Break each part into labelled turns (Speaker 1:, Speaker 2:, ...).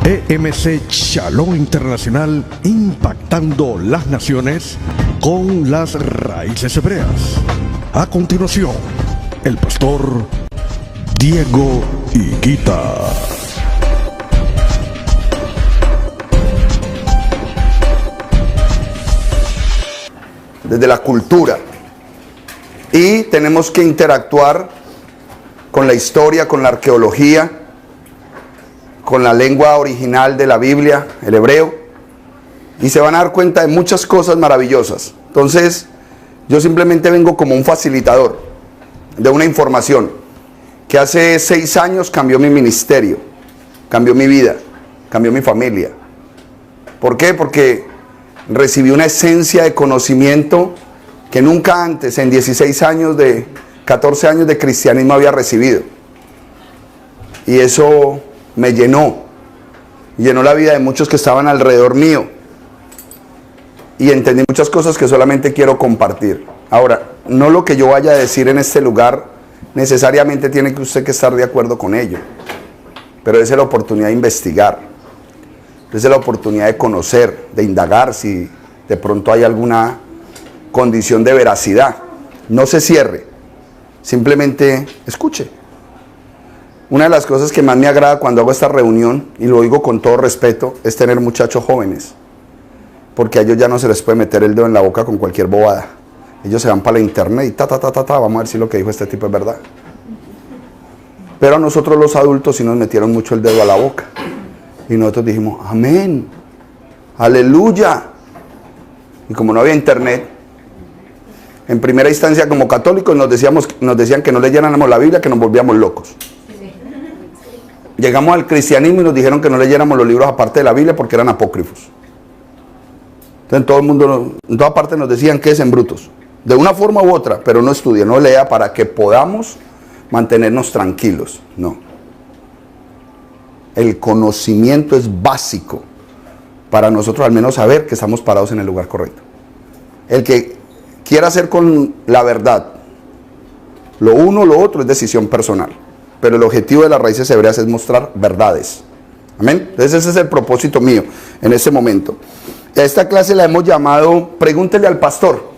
Speaker 1: EMC Shalom Internacional, impactando las naciones con las raíces hebreas. A continuación, el pastor Diego Higuita.
Speaker 2: Desde la cultura, y tenemos que interactuar con la historia, con la arqueología, con la lengua original de la Biblia, el hebreo, y se van a dar cuenta de muchas cosas maravillosas. Entonces, yo simplemente vengo como un facilitador de una información que hace 6 años cambió mi ministerio, cambió mi vida, cambió mi familia. ¿Por qué? Porque recibí una esencia de conocimiento que nunca antes, en 14 años de cristianismo había recibido. Y eso me llenó la vida de muchos que estaban alrededor mío. Y entendí muchas cosas que solamente quiero compartir. Ahora, no lo que yo vaya a decir en este lugar, necesariamente tiene que usted que estar de acuerdo con ello. Pero esa es la oportunidad de investigar. Esa es la oportunidad de conocer, de indagar si de pronto hay alguna condición de veracidad. No se cierre, simplemente escuche. Una de las cosas que más me agrada cuando hago esta reunión, y lo digo con todo respeto, es tener muchachos jóvenes. Porque a ellos ya no se les puede meter el dedo en la boca con cualquier bobada. Ellos se van para la internet y vamos a ver si lo que dijo este tipo es verdad. Pero a nosotros los adultos sí nos metieron mucho el dedo a la boca. Y nosotros dijimos, amén, aleluya. Y como no había internet, en primera instancia como católicos nos decían que no leyéramos la Biblia, que nos volvíamos locos. Llegamos al cristianismo y nos dijeron que no leyéramos los libros aparte de la Biblia porque eran apócrifos. Entonces todo el mundo, en toda parte nos decían que es en brutos. De una forma u otra, pero no estudie, no lea para que podamos mantenernos tranquilos. No. El conocimiento es básico para nosotros al menos saber que estamos parados en el lugar correcto. El que quiera hacer con la verdad lo uno o lo otro es decisión personal. Pero el objetivo de las raíces hebreas es mostrar verdades. Amén. Entonces ese es el propósito mío en este momento. A esta clase la hemos llamado Pregúntele al pastor.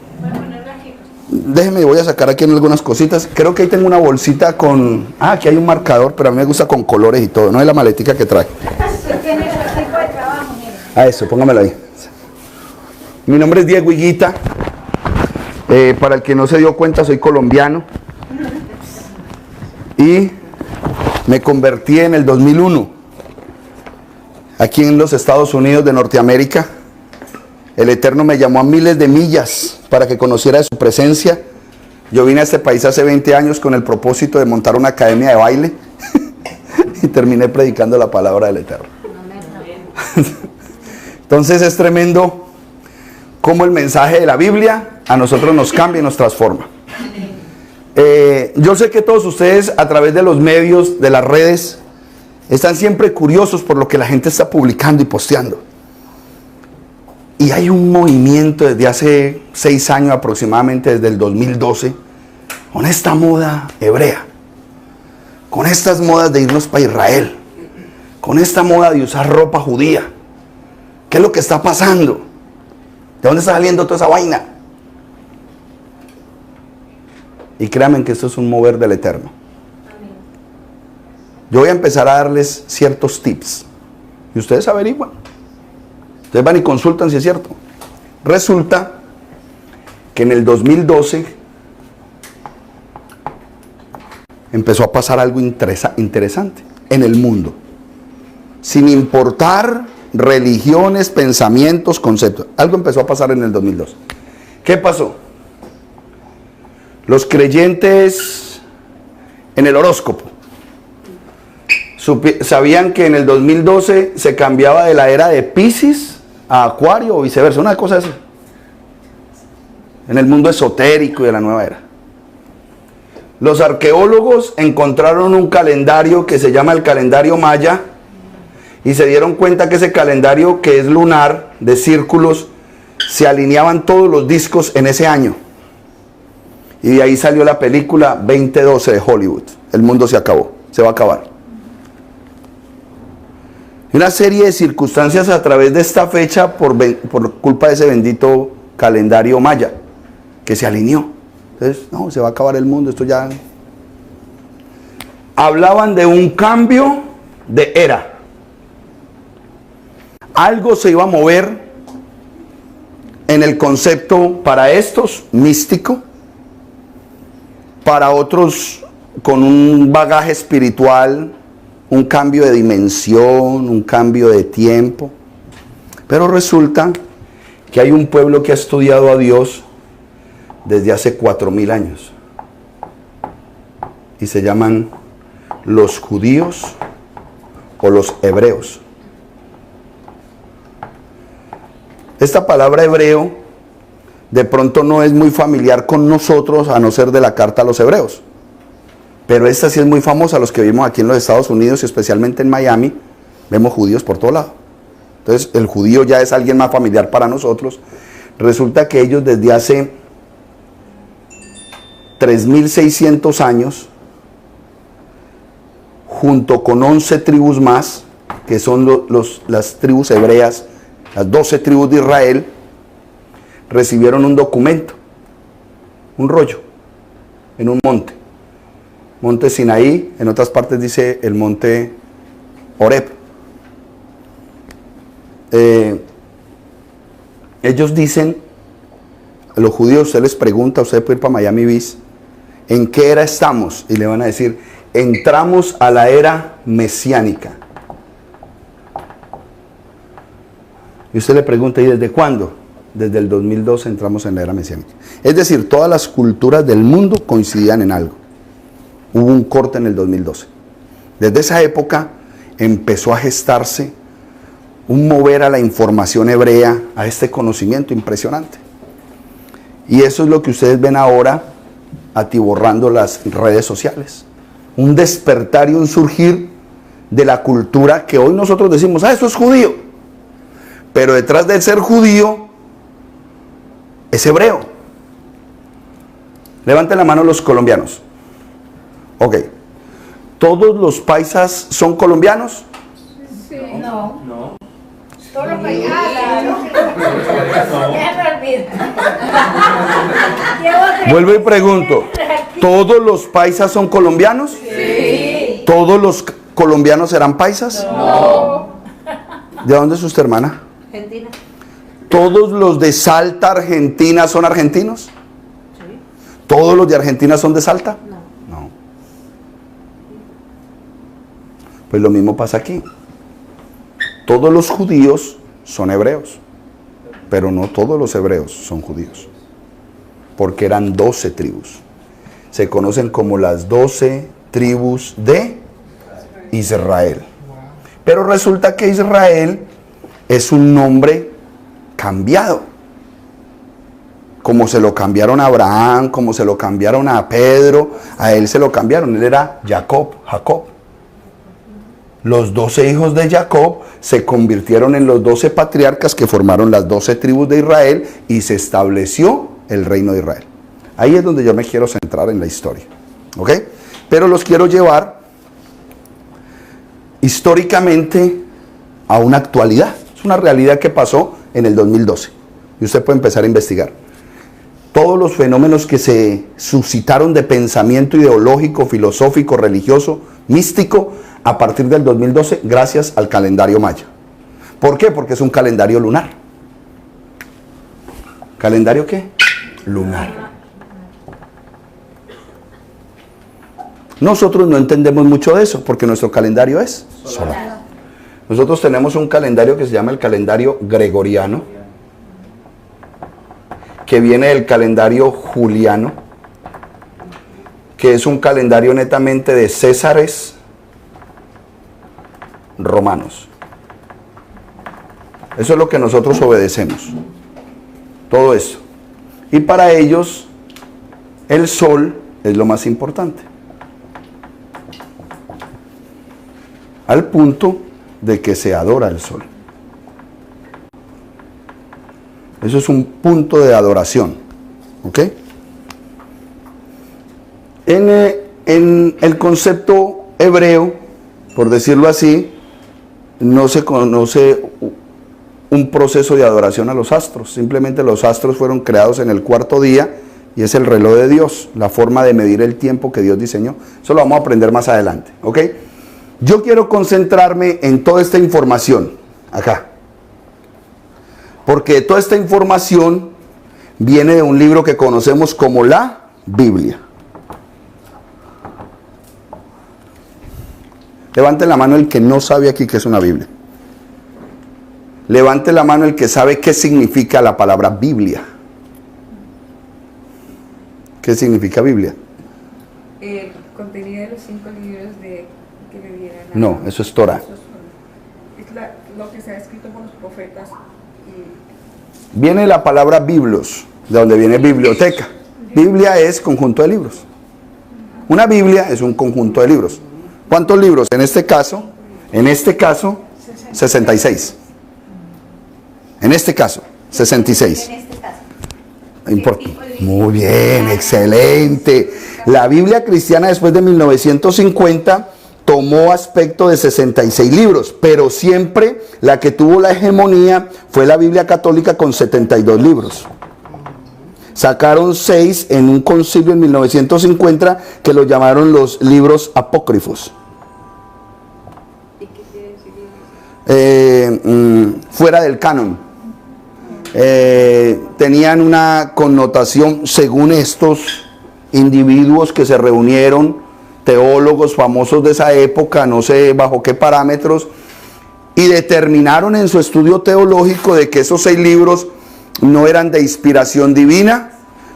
Speaker 2: Déjeme, voy a sacar aquí algunas cositas. Creo que ahí tengo una bolsita con... aquí hay un marcador, pero a mí me gusta con colores y todo. No es la maletica que trae. Eso, póngamelo ahí. Mi nombre es Diego Higuita. Para el que no se dio cuenta, soy colombiano. Y me convertí en el 2001. Aquí en los Estados Unidos de Norteamérica. El Eterno me llamó a miles de millas para que conociera de su presencia. Yo vine a este país hace 20 años con el propósito de montar una academia de baile y terminé predicando la palabra del Eterno. Entonces es tremendo cómo el mensaje de la Biblia a nosotros nos cambia y nos transforma. Yo sé que todos ustedes a través de los medios, de las redes, están siempre curiosos por lo que la gente está publicando y posteando. Y hay un movimiento desde hace 6 años aproximadamente, desde el 2012, con esta moda hebrea, con estas modas de irnos para Israel, con esta moda de usar ropa judía. ¿Qué es lo que está pasando? ¿De dónde está saliendo toda esa vaina? Y créanme que esto es un mover del Eterno. Yo voy a empezar a darles ciertos tips. Y ustedes averiguan. Ustedes van y consultan si es cierto. Resulta que en el 2012 empezó a pasar algo interesante en el mundo. Sin importar religiones, pensamientos, conceptos. Algo empezó a pasar en el 2012. ¿Qué pasó? Los creyentes en el horóscopo sabían que en el 2012 se cambiaba de la era de Piscis a Acuario o viceversa, una cosa así. En el mundo esotérico y de la nueva era. Los arqueólogos encontraron un calendario que se llama el calendario maya y se dieron cuenta que ese calendario, que es lunar, de círculos, se alineaban todos los discos en ese año. Y de ahí salió la película 2012 de Hollywood. El mundo se acabó, se va a acabar. Una serie de circunstancias a través de esta fecha por culpa de ese bendito calendario maya que se alineó. Entonces, no, se va a acabar el mundo, esto ya... Hablaban de un cambio de era. Algo se iba a mover en el concepto para estos místico, para otros con un bagaje espiritual, un cambio de dimensión, un cambio de tiempo. Pero resulta que hay un pueblo que ha estudiado a Dios desde hace 4000 años. Y se llaman los judíos o los hebreos. Esta palabra hebreo de pronto no es muy familiar con nosotros, a no ser de la carta a los hebreos. Pero esta sí es muy famosa. Los que vivimos aquí en los Estados Unidos y especialmente en Miami, vemos judíos por todo lado. Entonces el judío ya es alguien más familiar para nosotros. Resulta que ellos desde hace 3600 años, junto con 11 tribus más, que son las tribus hebreas, las 12 tribus de Israel, recibieron un documento, un rollo, en un monte. Monte Sinaí, en otras partes dice el monte Horeb. Ellos dicen, los judíos, usted les pregunta, usted puede ir para Miami Beach, ¿en qué era estamos? Y le van a decir, entramos a la era mesiánica. Y usted le pregunta, ¿y desde cuándo? Desde el 2012 entramos en la era mesiánica. Es decir, todas las culturas del mundo coincidían en algo. Hubo un corte en el 2012. Desde esa época empezó a gestarse un mover a la información hebrea, a este conocimiento impresionante. Y eso es lo que ustedes ven ahora atiborrando las redes sociales. Un despertar y un surgir de la cultura que hoy nosotros decimos, eso es judío. Pero detrás de ser judío es hebreo. Levanten la mano los colombianos. Ok. ¿Todos los paisas son colombianos?
Speaker 3: Sí. No. Todos los paisas.
Speaker 2: Vuelvo y pregunto. ¿Todos los paisas son colombianos?
Speaker 3: Sí.
Speaker 2: ¿Todos los colombianos serán paisas?
Speaker 3: No.
Speaker 2: ¿De dónde es usted, hermana?
Speaker 3: Argentina.
Speaker 2: ¿Todos los de Salta, Argentina, son argentinos?
Speaker 3: Sí.
Speaker 2: ¿Todos los de Argentina son de Salta? No. Pues lo mismo pasa aquí. Todos los judíos son hebreos, pero no todos los hebreos son judíos, porque eran 12 tribus. Se conocen como las 12 tribus de Israel. Pero resulta que Israel es un nombre cambiado. Como se lo cambiaron a Abraham, como se lo cambiaron a Pedro, a él se lo cambiaron. Él era Jacob. Los 12 hijos de Jacob se convirtieron en los 12 patriarcas que formaron las 12 tribus de Israel y se estableció el reino de Israel. Ahí es donde yo me quiero centrar en la historia. ¿Ok? Pero los quiero llevar históricamente a una actualidad. Es una realidad que pasó en el 2012. Y usted puede empezar a investigar. Todos los fenómenos que se suscitaron de pensamiento ideológico, filosófico, religioso, místico, a partir del 2012, gracias al calendario maya. ¿Por qué? Porque es un calendario lunar. ¿Calendario qué? Lunar. Nosotros no entendemos mucho de eso, porque nuestro calendario es solar. Nosotros tenemos un calendario que se llama el calendario gregoriano, que viene del calendario juliano, que es un calendario netamente de césares romanos. Eso es lo que nosotros obedecemos. Todo eso. Y para ellos, el sol es lo más importante. Al punto de que se adora el sol. Eso es un punto de adoración. ¿Ok? En el concepto hebreo, por decirlo así, no se conoce un proceso de adoración a los astros. Simplemente los astros fueron creados en el cuarto día y es el reloj de Dios, la forma de medir el tiempo que Dios diseñó. Eso lo vamos a aprender más adelante, ¿ok? Yo quiero concentrarme en toda esta información acá, porque toda esta información viene de un libro que conocemos como la Biblia. Levante la mano el que no sabe aquí qué es una Biblia. Levante la mano el que sabe qué significa la palabra Biblia. ¿Qué significa Biblia?
Speaker 4: El contenido de los 5 libros que le dieron a...
Speaker 2: No, eso es Torah.
Speaker 4: Es lo que se ha escrito por los profetas.
Speaker 2: Viene la palabra biblos, de donde viene biblioteca. Biblia es conjunto de libros. Una Biblia es un conjunto de libros. ¿Cuántos libros? En este caso, 66. En este caso, 66. Importa. Muy bien, excelente. La Biblia cristiana después de 1950 tomó aspecto de 66 libros, pero siempre la que tuvo la hegemonía fue la Biblia católica con 72 libros. Sacaron 6 en un concilio en 1950 que lo llamaron los libros apócrifos.
Speaker 4: ¿Y qué quiere decir?
Speaker 2: Fuera del canon. Tenían una connotación, según estos individuos que se reunieron, teólogos famosos de esa época, no sé bajo qué parámetros, y determinaron en su estudio teológico de que esos 6 libros no eran de inspiración divina,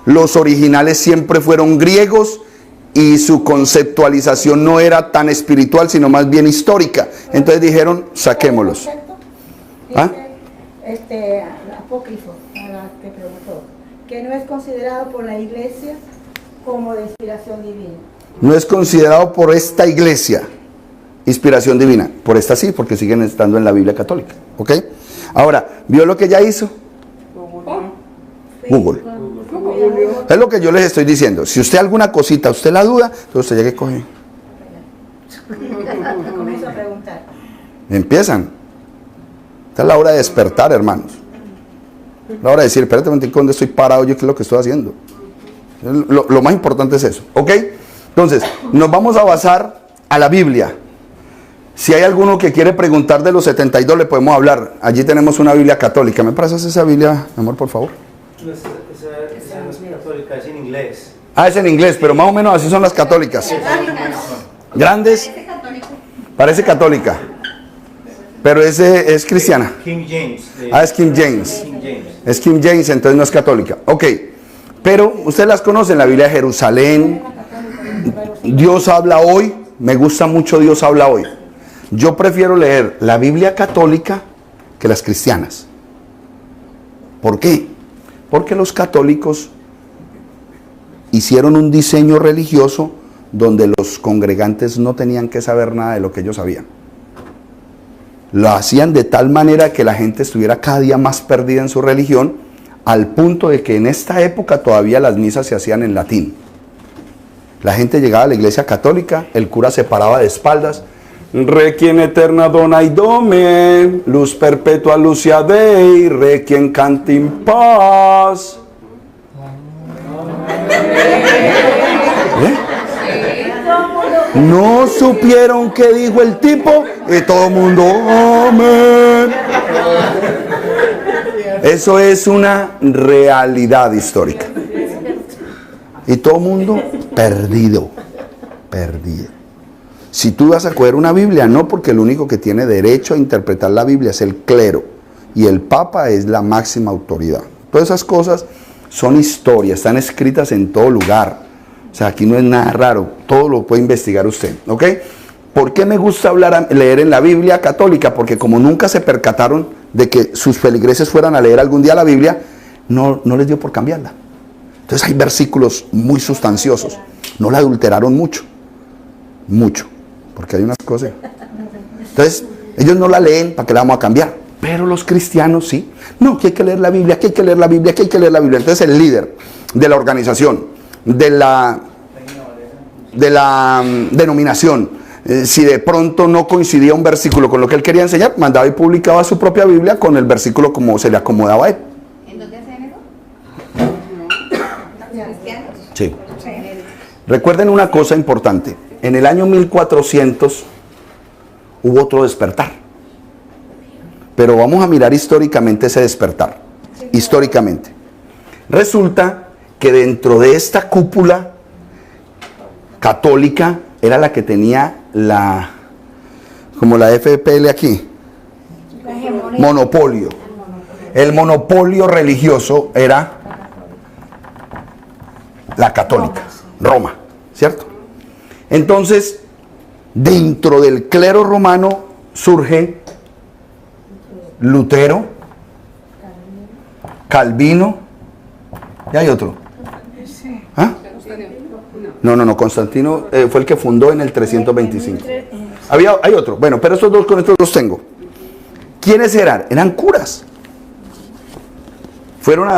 Speaker 2: los originales siempre fueron griegos y su conceptualización no era tan espiritual sino más bien histórica. Entonces dijeron, saquémoslos. ¿Ah?
Speaker 3: Apócrifo, que preguntó, que no es considerado por la iglesia como de inspiración divina.
Speaker 2: No es considerado por esta iglesia inspiración divina. Por esta sí, porque siguen estando en la Biblia católica. ¿Ok? Ahora, ¿vio lo que ya hizo? Google. Es lo que yo les estoy diciendo. Si usted alguna cosita, usted la duda, entonces usted ya que coge.
Speaker 3: Comienzo a preguntar.
Speaker 2: Empiezan. Esta es la hora de despertar, hermanos. La hora de decir, espérate un momento, ¿dónde estoy parado yo? ¿Qué es lo que estoy haciendo? Lo más importante es eso, ¿ok? Entonces, nos vamos a basar a la Biblia. Si hay alguno que quiere preguntar de los 72, le podemos hablar. Allí tenemos una Biblia católica. ¿Me pasas esa Biblia, mi amor, por favor?
Speaker 5: Esa no es católica, es en inglés.
Speaker 2: Ah, es en inglés, pero más o menos así son las católicas. Grandes. Parece católica. Pero ese es cristiana.
Speaker 5: King James.
Speaker 2: Ah, es King James.
Speaker 5: King James.
Speaker 2: Es King James, entonces no es católica. Ok. Pero ustedes las conocen, la Biblia de Jerusalén. Dios habla hoy. Me gusta mucho Dios habla hoy. Yo prefiero leer la Biblia católica que las cristianas. ¿Por qué? Porque los católicos hicieron un diseño religioso donde los congregantes no tenían que saber nada de lo que ellos sabían. Lo hacían de tal manera que la gente estuviera cada día más perdida en su religión, al punto de que en esta época todavía las misas se hacían en latín. La gente llegaba a la iglesia católica, el cura se paraba de espaldas, Requiem eterna dona idome, luz perpetua lucia Dei, requiem cantim paz. ¿Eh? No supieron qué dijo el tipo y todo el mundo, amén. Eso es una realidad histórica. Y todo el mundo perdido. Si tú vas a coger una Biblia, no, porque el único que tiene derecho a interpretar la Biblia es el clero. Y el Papa es la máxima autoridad. Todas esas cosas son historias, están escritas en todo lugar. O sea, aquí no es nada raro, todo lo puede investigar usted, ¿ok? ¿Por qué me gusta leer en la Biblia católica? Porque como nunca se percataron de que sus feligreses fueran a leer algún día la Biblia, no les dio por cambiarla. Entonces hay versículos muy sustanciosos, no la adulteraron mucho, porque hay unas cosas. Entonces, ellos no la leen, ¿para qué la vamos a cambiar? Pero los cristianos sí. No, que hay que leer la Biblia, que hay que leer la Biblia, que hay que leer la Biblia. Entonces el líder de la organización, de la denominación, Si de pronto no coincidía un versículo con lo que él quería enseñar, mandaba y publicaba su propia Biblia con el versículo como se le acomodaba a él.
Speaker 6: ¿En dónde hacen eso? ¿Cristianos?
Speaker 2: Sí. Recuerden una cosa importante. En el año 1400 hubo otro despertar. Pero vamos a mirar históricamente ese despertar. Históricamente. Resulta que dentro de esta cúpula católica era la que tenía como la FPL aquí, monopolio. El monopolio religioso era la católica, Roma, ¿cierto? Entonces, dentro del clero romano surge Lutero, Calvino, y hay otro. ¿Ah? No, Constantino fue el que fundó en el 325. Hay otro, bueno, pero con estos dos tengo. ¿Quiénes eran? Eran curas. Fueron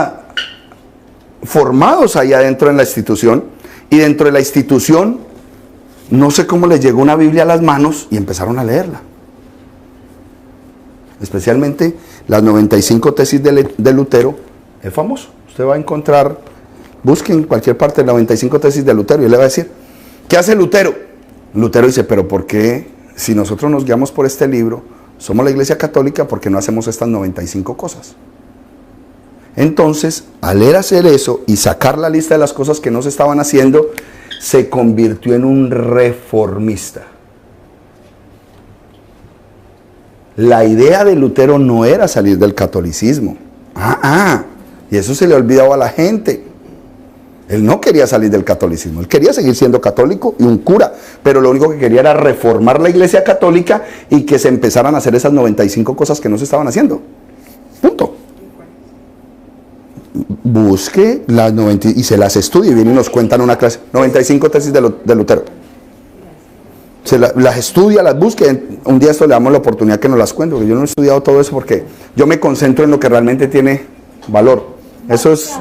Speaker 2: formados ahí adentro en la institución, y dentro de la institución, no sé cómo les llegó una Biblia a las manos y empezaron a leerla. Especialmente las 95 tesis de Lutero, es famoso. Usted va a encontrar, busque en cualquier parte de 95 tesis de Lutero y él le va a decir, ¿qué hace Lutero? Lutero dice, pero ¿por qué si nosotros nos guiamos por este libro, somos la Iglesia Católica, por qué no hacemos estas 95 cosas? Entonces, al él hacer eso y sacar la lista de las cosas que no se estaban haciendo, se convirtió en un reformista. La idea de Lutero no era salir del catolicismo. Y eso se le ha olvidado a la gente. Él no quería salir del catolicismo, él quería seguir siendo católico y un cura, pero lo único que quería era reformar la Iglesia Católica y que se empezaran a hacer esas 95 cosas que no se estaban haciendo. Punto. Busque las 90 y se las estudie y viene y nos cuentan una clase. 95 tesis de Lutero. Las estudia, las busque. Un día esto le damos la oportunidad que nos las cuente, porque yo no he estudiado todo eso porque yo me concentro en lo que realmente tiene valor. Eso es...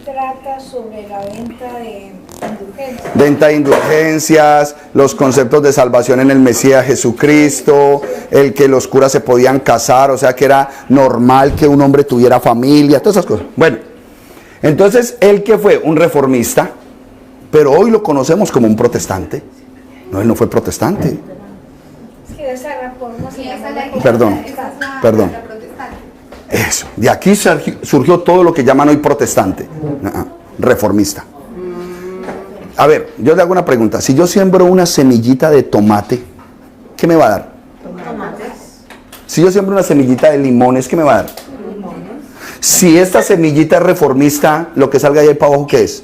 Speaker 3: Trata sobre la venta de indulgencias.
Speaker 2: Venta de indulgencias, los conceptos de salvación en el Mesías Jesucristo, el que los curas se podían casar, o sea que era normal que un hombre tuviera familia, todas esas cosas. Bueno, entonces él que fue un reformista, pero hoy lo conocemos como un protestante. No, él no fue protestante.
Speaker 3: Es que esa reforma se llama
Speaker 2: Perdón. Eso, de aquí surgió todo lo que llaman hoy protestante, reformista. A ver, yo le hago una pregunta. Si yo siembro una semillita de tomate, ¿qué me va a dar? Tomates. Si yo siembro una semillita de limones, ¿qué me va a dar? Limones. Si esta semillita es reformista, lo que salga de ahí para abajo, ¿qué es?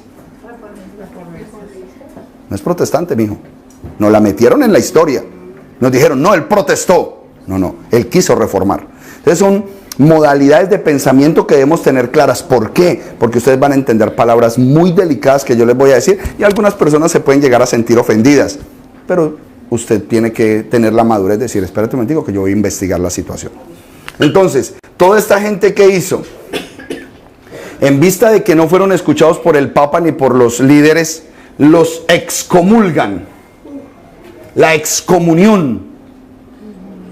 Speaker 2: No es protestante, mijo. Nos la metieron en la historia. Nos dijeron, no, él protestó. No, él quiso reformar. Entonces son modalidades de pensamiento que debemos tener claras. ¿Por qué? Porque ustedes van a entender palabras muy delicadas que yo les voy a decir y algunas personas se pueden llegar a sentir ofendidas. Pero usted tiene que tener la madurez de decir, espérate un momentico que yo voy a investigar la situación. Entonces, toda esta gente que hizo, en vista de que no fueron escuchados por el Papa ni por los líderes, los excomulgan. La excomunión.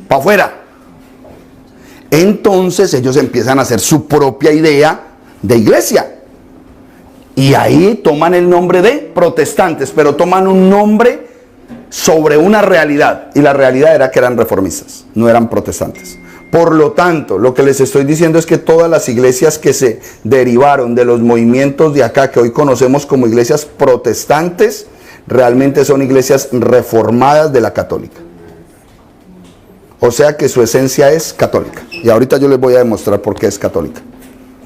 Speaker 2: Para afuera. Entonces ellos empiezan a hacer su propia idea de iglesia. Y ahí toman el nombre de protestantes, pero toman un nombre sobre una realidad. Y la realidad era que eran reformistas, no eran protestantes. Por lo tanto, lo que les estoy diciendo es que todas las iglesias que se derivaron de los movimientos de acá, que hoy conocemos como iglesias protestantes, realmente son iglesias reformadas de la católica. O sea que su esencia es católica. Y ahorita yo les voy a demostrar por qué es católica.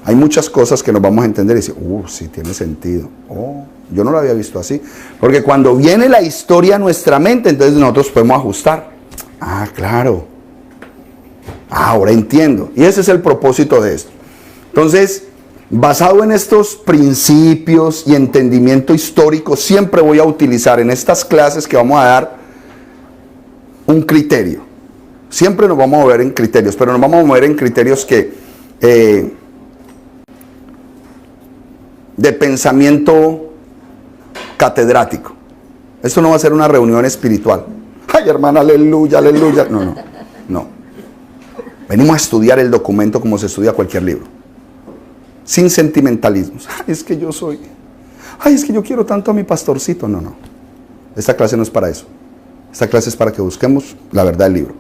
Speaker 2: Hay muchas cosas que nos vamos a entender y decir, sí tiene sentido. Yo no lo había visto así. Porque cuando viene la historia a nuestra mente, entonces nosotros podemos ajustar. Claro. Ahora entiendo. Y ese es el propósito de esto. Entonces, basado en estos principios y entendimiento histórico, siempre voy a utilizar en estas clases que vamos a dar un criterio. Siempre nos vamos a mover en criterios, pero nos vamos a mover en criterios que de pensamiento catedrático. Esto no va a ser una reunión espiritual. Ay, hermana, aleluya, aleluya. No, no, no. Venimos a estudiar el documento como se estudia cualquier libro. Sin sentimentalismos. Ay, es que yo soy. Ay, es que yo quiero tanto a mi pastorcito. No, no. Esta clase no es para eso. Esta clase es para que busquemos la verdad del libro.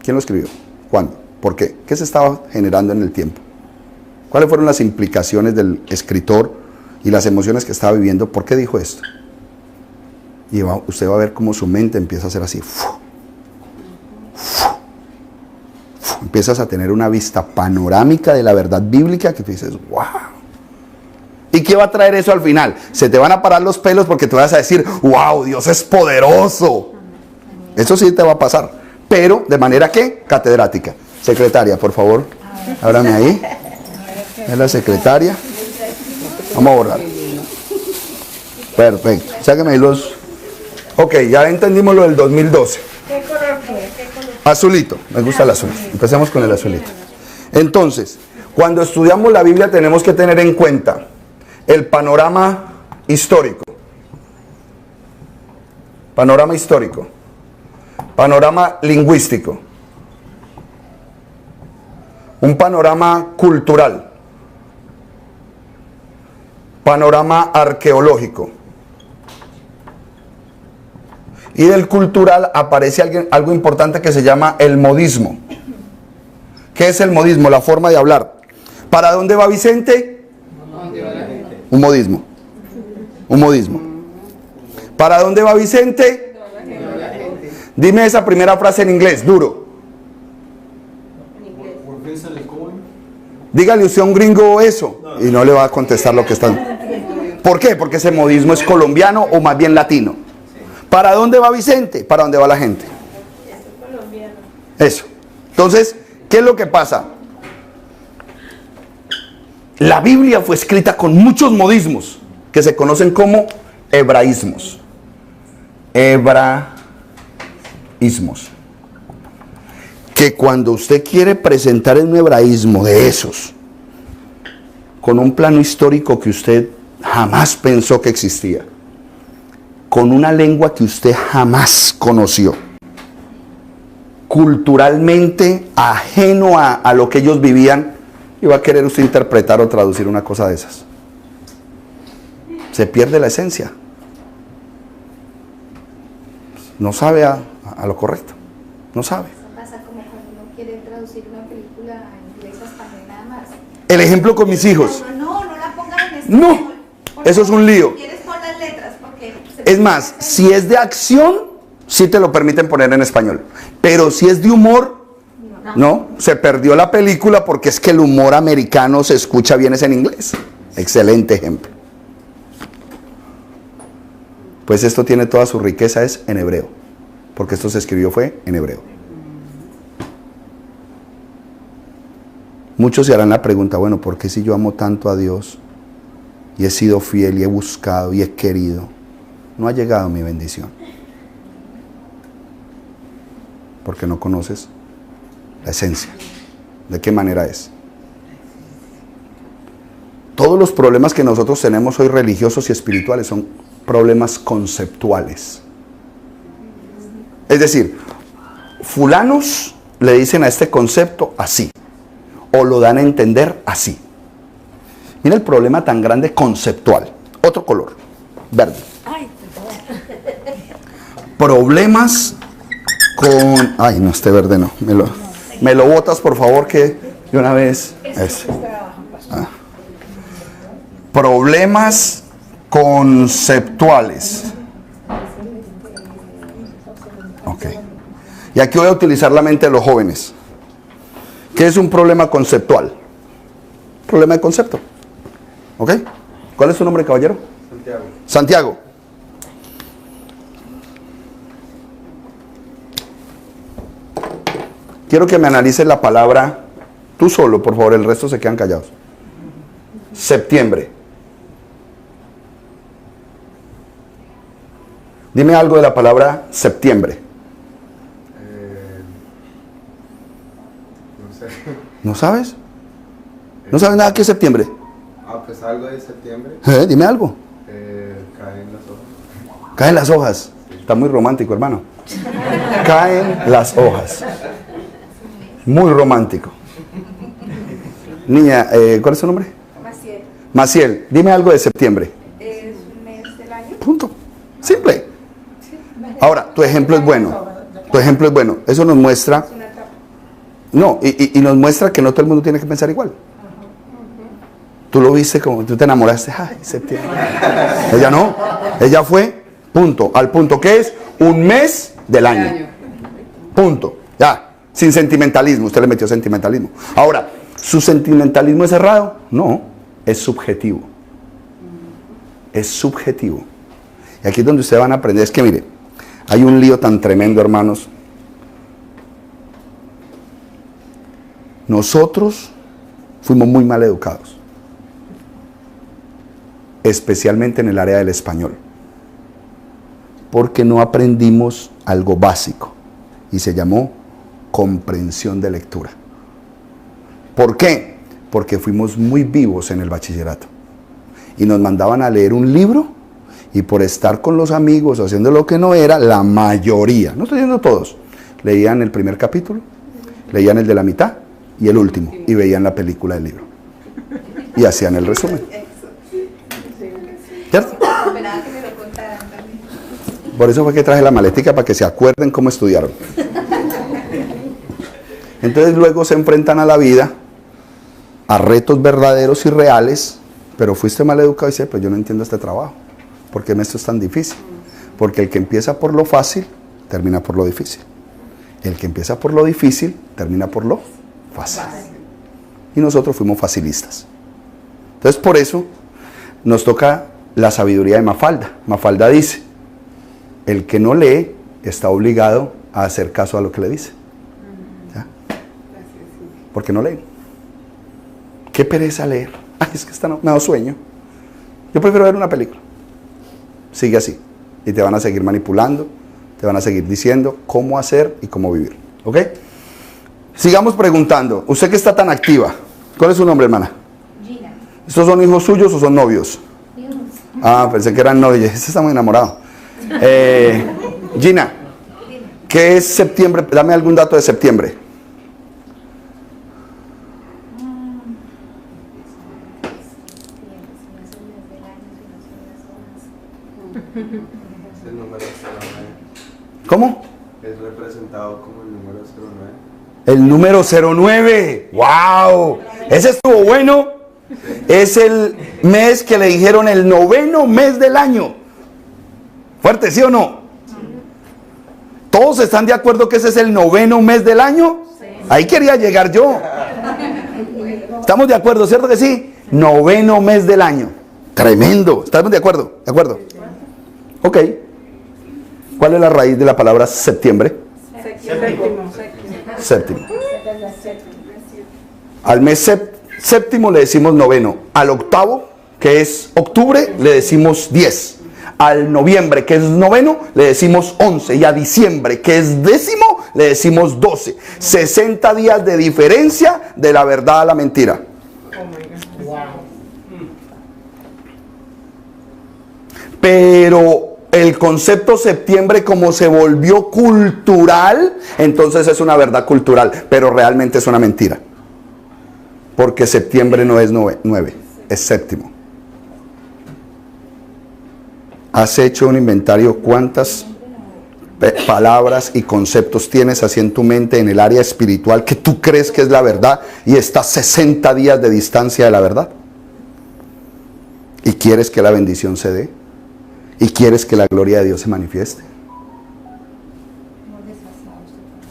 Speaker 2: ¿Quién lo escribió? ¿Cuándo? ¿Por qué? ¿Qué se estaba generando en el tiempo? ¿Cuáles fueron las implicaciones del escritor y las emociones que estaba viviendo? ¿Por qué dijo esto? Y usted va a ver cómo su mente empieza a hacer así. Empiezas a tener una vista panorámica de la verdad bíblica que tú dices, wow. ¿Y qué va a traer eso al final? Se te van a parar los pelos porque te vas a decir, wow, Dios es poderoso. Eso sí te va a pasar. Pero, ¿de manera qué? Catedrática. Secretaria, por favor, ábrame ahí. Es la secretaria. Vamos a borrar. Perfecto. Sáqueme ahí los... Ok, ya entendimos lo del 2012.
Speaker 3: ¿Qué color fue? ¿Qué color?
Speaker 2: Azulito. Me gusta el azul. Empecemos con el azulito. Entonces, cuando estudiamos la Biblia tenemos que tener en cuenta el panorama histórico. Panorama histórico. Panorama lingüístico. Un panorama cultural. Panorama arqueológico. Y del cultural aparece algo importante que se llama el modismo. ¿Qué es el modismo? La forma de hablar. ¿Para dónde va Vicente? Un modismo. Un modismo. ¿Para dónde va Vicente? Dime esa primera frase en inglés, duro. Dígale usted a un gringo eso y no le va a contestar lo que están. ¿Por qué? Porque ese modismo es colombiano o más bien latino. ¿Para dónde va Vicente? ¿Para dónde va la gente? Eso. Entonces, ¿qué es lo que pasa? La Biblia fue escrita con muchos modismos que se conocen como hebraísmos. Hebraísmos. Que cuando usted quiere presentar un hebraísmo de esos, con un plano histórico que usted jamás pensó que existía, con una lengua que usted jamás conoció, culturalmente ajeno a lo que ellos vivían, y va a querer usted interpretar o traducir una cosa de esas. Se pierde la esencia. No sabe a lo correcto. No sabe.
Speaker 6: Eso pasa como cuando uno quiere traducir una película en inglés a español nada más.
Speaker 2: El ejemplo con mis hijos.
Speaker 6: No la pongan en español.
Speaker 2: No, eso es un lío.
Speaker 6: ¿Quieres poner las letras? Porque
Speaker 2: Es más, si es de acción, sí te lo permiten poner en español. Pero si es de humor, no, se perdió la película porque es que el humor americano se escucha bien es en inglés. Excelente ejemplo. Pues esto tiene toda su riqueza, es en hebreo. Porque esto se escribió fue en hebreo. Muchos se harán la pregunta, bueno, ¿por qué si yo amo tanto a Dios y he sido fiel y he buscado y he querido, no ha llegado mi bendición? Porque no conoces la esencia. ¿De qué manera es? Todos los problemas que nosotros tenemos hoy religiosos y espirituales son problemas conceptuales. Es decir, fulanos le dicen a este concepto así, o lo dan a entender así. Mira el problema tan grande conceptual. Otro color, verde. Problemas con... Ay, no, este verde no. Me lo botas, por favor, que de una vez... Eso. Problemas conceptuales. Ok. Y aquí voy a utilizar la mente de los jóvenes. ¿Qué es un problema conceptual? Problema de concepto. ¿Ok? ¿Cuál es su nombre, caballero?
Speaker 5: Santiago.
Speaker 2: Santiago. Quiero que me analices la palabra, tú solo, por favor, el resto se quedan callados. Septiembre. Dime algo de la palabra septiembre.
Speaker 7: No sé.
Speaker 2: ¿No sabes? ¿No sabes nada que es septiembre?
Speaker 7: Pues algo de septiembre.
Speaker 2: Dime algo.
Speaker 7: Caen las hojas.
Speaker 2: Caen las hojas. Está muy romántico, hermano. Caen las hojas. Muy romántico. Niña, ¿cuál es su nombre?
Speaker 6: Maciel.
Speaker 2: Maciel, dime algo de septiembre.
Speaker 6: Es un mes del año.
Speaker 2: Punto. Simple. Ahora, tu ejemplo es bueno. Tu ejemplo es bueno. Eso nos muestra...
Speaker 6: Es una etapa.
Speaker 2: No, y nos muestra que no todo el mundo tiene que pensar igual. Tú lo viste como, tú te enamoraste, ay, septiembre. Ella no, ella fue, punto, al punto que es un mes del año. Punto, ya, sin sentimentalismo, usted le metió sentimentalismo. Ahora, ¿su sentimentalismo es errado? No, es subjetivo. Es subjetivo. Y aquí es donde ustedes van a aprender, es que mire, hay un lío tan tremendo, hermanos. Nosotros fuimos muy mal educados, especialmente en el área del español, porque no aprendimos algo básico y se llamó comprensión de lectura. ¿Por qué? Porque fuimos muy vivos en el bachillerato y nos mandaban a leer un libro y por estar con los amigos haciendo lo que no era, la mayoría, no estoy diciendo todos, leían el primer capítulo, leían el de la mitad y el último, y veían la película del libro y hacían el resumen. ¿Cierto? Por eso fue que traje la maletica, para que se acuerden cómo estudiaron. Entonces luego se enfrentan a la vida, a retos verdaderos y reales, pero fuiste mal educado y dice, pues yo no entiendo este trabajo, ¿por qué esto es tan difícil? Porque el que empieza por lo fácil, termina por lo difícil. El que empieza por lo difícil, termina por lo fácil. Y nosotros fuimos facilistas. Entonces por eso nos toca la sabiduría de Mafalda. Mafalda dice, el que no lee está obligado a hacer caso a lo que le dice. ¿Ya? Porque no leen. Qué pereza leer. Ay, es que me ha dado sueño. Yo prefiero ver una película. Sigue así. Y te van a seguir manipulando, te van a seguir diciendo cómo hacer y cómo vivir. ¿Ok? Sigamos preguntando. Usted que está tan activa, ¿cuál es su nombre, hermana?
Speaker 6: Gina.
Speaker 2: ¿Estos son hijos suyos o son novios?
Speaker 6: Hijos.
Speaker 2: Ah, pensé que eran novios. Este está muy enamorado. Gina, ¿qué es septiembre? Dame algún dato de septiembre.
Speaker 5: Es el número 09.
Speaker 2: ¿Cómo?
Speaker 5: Es representado como el número 09.
Speaker 2: El número 09. ¡Wow! Ese estuvo bueno. Es el mes que le dijeron el 9º mes del año. ¿Fuerte, sí o no? ¿Todos están de acuerdo que ese es el 9º mes del año? Ahí quería llegar yo. ¿Estamos de acuerdo, cierto que sí? 9º mes del año. Tremendo. ¿Estamos de acuerdo? ¿De acuerdo? Ok. ¿Cuál es la raíz de la palabra septiembre? Séptimo. Al mes séptimo le decimos 9º. Al octavo, que es octubre, le decimos 10. Al noviembre, que es 9º, le decimos 11. Y a diciembre, que es 10º, le decimos 12. 60 días de diferencia de la verdad a la mentira. Pero el concepto septiembre, como se volvió cultural, entonces es una verdad cultural, pero realmente es una mentira. Porque septiembre no es 9, es séptimo. ¿Has hecho un inventario cuántas palabras y conceptos tienes así en tu mente en el área espiritual que tú crees que es la verdad y estás 60 días de distancia de la verdad? ¿Y quieres que la bendición se dé? ¿Y quieres que la gloria de Dios se manifieste?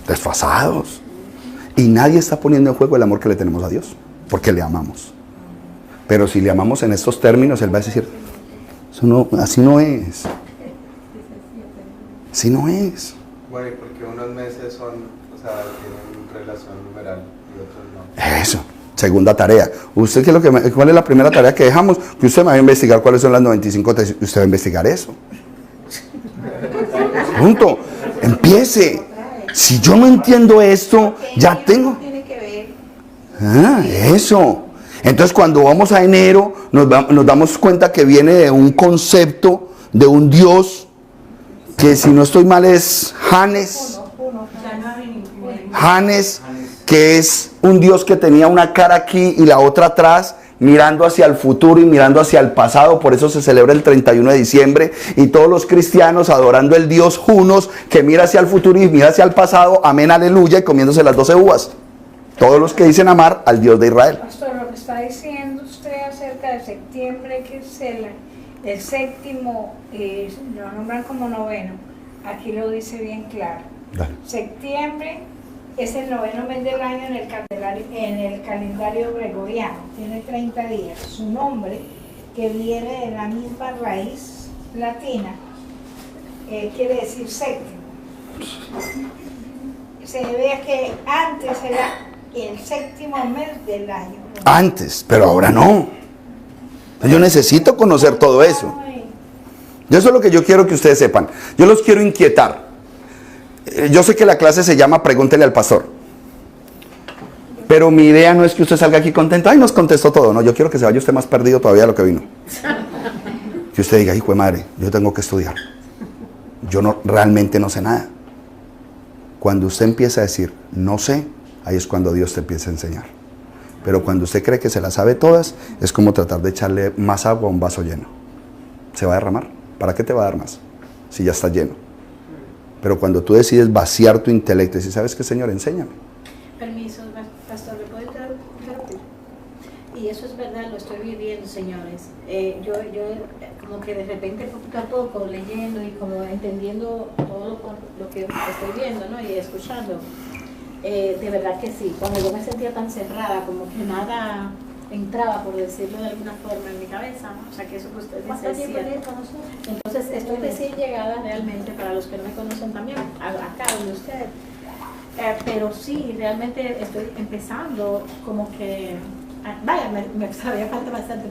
Speaker 2: Desfasados. Y nadie está poniendo en juego el amor que le tenemos a Dios, porque le amamos. Pero si le amamos en estos términos, Él va a decir, eso no, así no es. Así no es.
Speaker 5: Bueno, y porque unos meses son, o sea, tienen relación numeral y otros no.
Speaker 2: Eso. Segunda tarea. ¿Usted qué es lo que cuál es la primera tarea que dejamos? Que usted me va a investigar cuáles son las 95. Usted va a investigar eso. Punto. Empiece. Si yo no entiendo esto, ya tengo. Eso. Entonces cuando vamos a enero, nos damos cuenta que viene de un concepto de un Dios que si no estoy mal es Janes. Janes, que es un Dios que tenía una cara aquí y la otra atrás, mirando hacia el futuro y mirando hacia el pasado. Por eso se celebra el 31 de diciembre y todos los cristianos adorando el Dios Junos, que mira hacia el futuro y mira hacia el pasado, amén, aleluya, y comiéndose las 12 uvas. Todos los que dicen amar al Dios de Israel.
Speaker 7: Pastor, lo que está diciendo usted acerca de septiembre, que es el séptimo, lo nombran como noveno, aquí lo dice bien claro.
Speaker 2: Dale.
Speaker 7: Septiembre es el noveno mes del año en el calendario gregoriano, tiene 30 días. Su nombre, que viene de la misma raíz latina, quiere decir séptimo. Se ve que antes era el séptimo mes del año.
Speaker 2: Antes, pero ahora no. Yo necesito conocer todo eso. Eso es lo que yo quiero que ustedes sepan. Yo los quiero inquietar. Yo sé que la clase se llama Pregúntele al pastor. Pero mi idea no es que usted salga aquí contento. Ay, nos contestó todo. No, yo quiero que se vaya usted más perdido todavía de lo que vino. Que usted diga, hijo de madre, yo tengo que estudiar. Yo realmente no sé nada. Cuando usted empieza a decir, no sé, ahí es cuando Dios te empieza a enseñar. Pero cuando usted cree que se las sabe todas, es como tratar de echarle más agua a un vaso lleno. Se va a derramar. ¿Para qué te va a dar más? Si ya está lleno. Pero cuando tú decides vaciar tu intelecto y decir, ¿sabes qué, Señor? Enséñame.
Speaker 8: Permiso, pastor, ¿me puede interrumpir? Y eso es verdad, lo estoy viviendo, señores. Yo como que de repente poquito a poco leyendo y como entendiendo todo lo que estoy viendo, ¿no? Y escuchando. De verdad que sí, cuando yo me sentía tan cerrada, como que nada entraba, por decirlo de alguna forma, en mi cabeza, ¿no? O sea, que eso que usted dice es cierto. Entonces, estoy recién llegada realmente, para los que no me conocen también, acá donde usted. Pero sí, realmente estoy empezando como que... Vaya, me todavía falta bastante,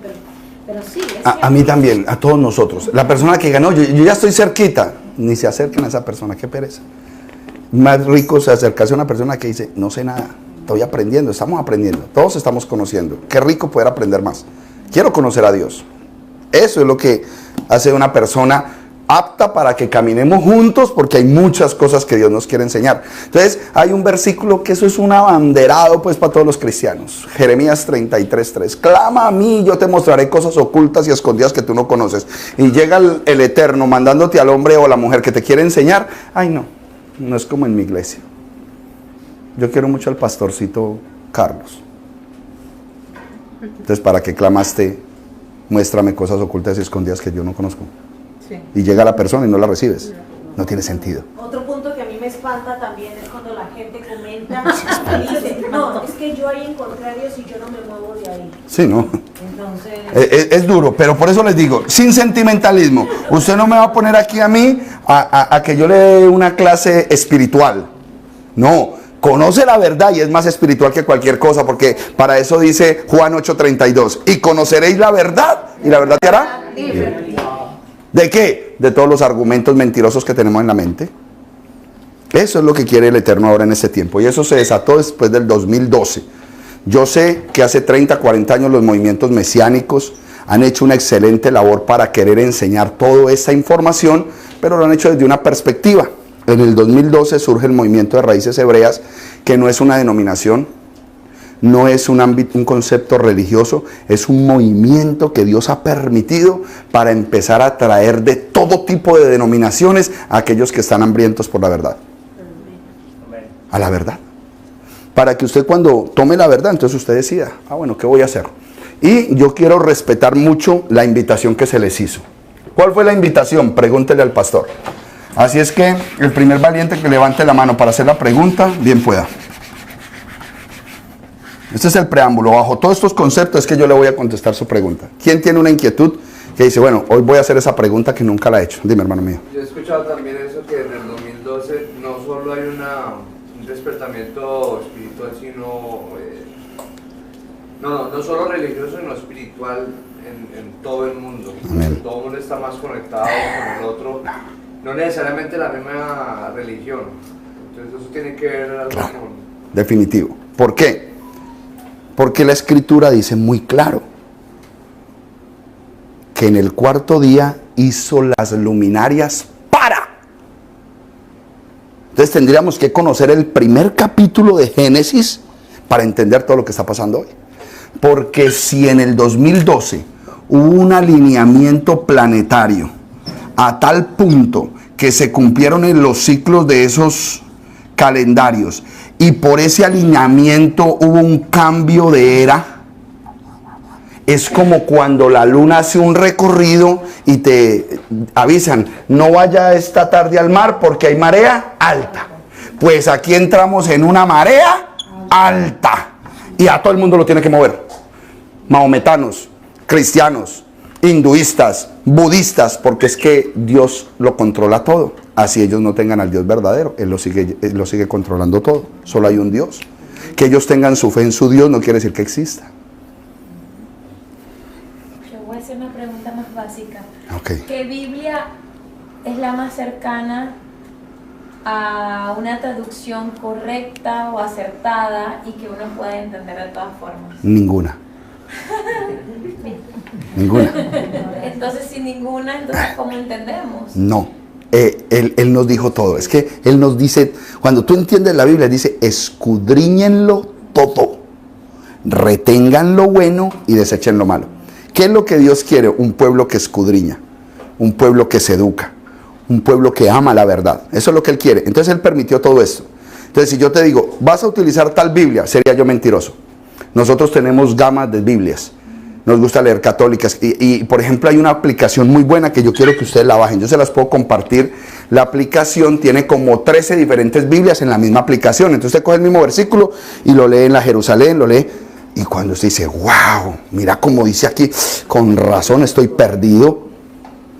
Speaker 8: pero sí.
Speaker 2: A mí también, a todos nosotros. La persona que ganó, yo ya estoy cerquita, ni se acerquen a esa persona, qué pereza. Más rico es acercarse a una persona que dice, no sé nada, estoy aprendiendo, estamos aprendiendo, todos estamos conociendo. Qué rico poder aprender más. Quiero conocer a Dios. Eso es lo que hace una persona apta para que caminemos juntos, porque hay muchas cosas que Dios nos quiere enseñar. Entonces, hay un versículo que eso es un abanderado pues para todos los cristianos. Jeremías 33:3. Clama a mí, yo te mostraré cosas ocultas y escondidas que tú no conoces. Y llega el Eterno mandándote al hombre o a la mujer que te quiere enseñar. Ay, no es como en mi iglesia. Yo quiero mucho al pastorcito Carlos. Entonces, ¿para qué clamaste? Muéstrame cosas ocultas y escondidas que yo no conozco. Sí. Y llega la persona y no la recibes. No tiene sentido.
Speaker 8: Otro punto que a mí me espanta también es cuando la gente comenta y dice, no, es que yo ahí encontré a Dios y yo no me muevo de ahí.
Speaker 2: Sí, ¿no?
Speaker 8: Entonces...
Speaker 2: Es duro, pero por eso les digo, sin sentimentalismo. Usted no me va a poner aquí a mí a que yo le dé una clase espiritual. No, conoce la verdad y es más espiritual que cualquier cosa, porque para eso dice Juan 8:32. Y conoceréis la verdad, y la verdad te hará libre. ¿De qué? De todos los argumentos mentirosos que tenemos en la mente. Eso es lo que quiere el Eterno ahora en este tiempo. Y eso se desató después del 2012. Yo sé que hace 30, 40 años los movimientos mesiánicos han hecho una excelente labor para querer enseñar toda esa información, pero lo han hecho desde una perspectiva. En el 2012 surge el movimiento de raíces hebreas, que no es una denominación, no es un concepto religioso, es un movimiento que Dios ha permitido para empezar a traer de todo tipo de denominaciones a aquellos que están hambrientos por la verdad. A la verdad. Para que usted cuando tome la verdad, entonces usted decida, bueno, ¿qué voy a hacer? Y yo quiero respetar mucho la invitación que se les hizo. ¿Cuál fue la invitación? Pregúntele al pastor. Así es que el primer valiente que levante la mano para hacer la pregunta, bien pueda. Este es el preámbulo. Bajo todos estos conceptos es que yo le voy a contestar su pregunta. ¿Quién tiene una inquietud que dice, bueno, hoy voy a hacer esa pregunta que nunca la he hecho? Dime, hermano mío.
Speaker 5: Yo he escuchado también eso, que en el 2012 no solo hay un despertamiento espiritual, sino no solo religioso, sino espiritual en todo el mundo.
Speaker 2: Amén.
Speaker 5: Todo el mundo está más conectado con el otro, no necesariamente la misma religión. Entonces eso tiene que ver algo con...
Speaker 2: Definitivo. ¿Por qué? Porque la Escritura dice muy claro que en el cuarto día hizo las luminarias para Entonces tendríamos que conocer el primer capítulo de Génesis para entender todo lo que está pasando hoy. Porque si en el 2012 hubo un alineamiento planetario a tal punto que se cumplieron en los ciclos de esos calendarios y por ese alineamiento hubo un cambio de era, es como cuando la luna hace un recorrido y te avisan, no vaya esta tarde al mar porque hay marea alta. Pues aquí entramos en una marea alta y a todo el mundo lo tiene que mover. Mahometanos, cristianos, hinduistas, budistas, porque es que Dios lo controla todo. Así ellos no tengan al Dios verdadero, Él lo sigue controlando todo. Solo hay un Dios. Que ellos tengan su fe en su Dios no quiere decir que exista.
Speaker 9: Yo voy a hacer una pregunta más básica.
Speaker 2: Okay.
Speaker 9: ¿Qué Biblia es la más cercana a una traducción correcta o acertada y que uno pueda entender de todas formas?
Speaker 2: Ninguna. Ninguna.
Speaker 9: Entonces, sin ninguna, entonces ¿cómo entendemos?
Speaker 2: No. Él nos dijo todo. Es que Él nos dice, cuando tú entiendes la Biblia, dice, escudriñenlo todo, retengan lo bueno y desechen lo malo. ¿Qué es lo que Dios quiere? Un pueblo que escudriña, un pueblo que se educa, un pueblo que ama la verdad. Eso es lo que Él quiere. Entonces Él permitió todo esto. Entonces si yo te digo, vas a utilizar tal Biblia, sería yo mentiroso. Nosotros tenemos gamas de Biblias. Nos gusta leer católicas. Y por ejemplo, hay una aplicación muy buena que yo quiero que ustedes la bajen. Yo se las puedo compartir. La aplicación tiene como 13 diferentes Biblias en la misma aplicación. Entonces usted coge el mismo versículo y lo lee en la Jerusalén, lo lee. Y cuando usted dice, wow, mira cómo dice aquí, con razón estoy perdido.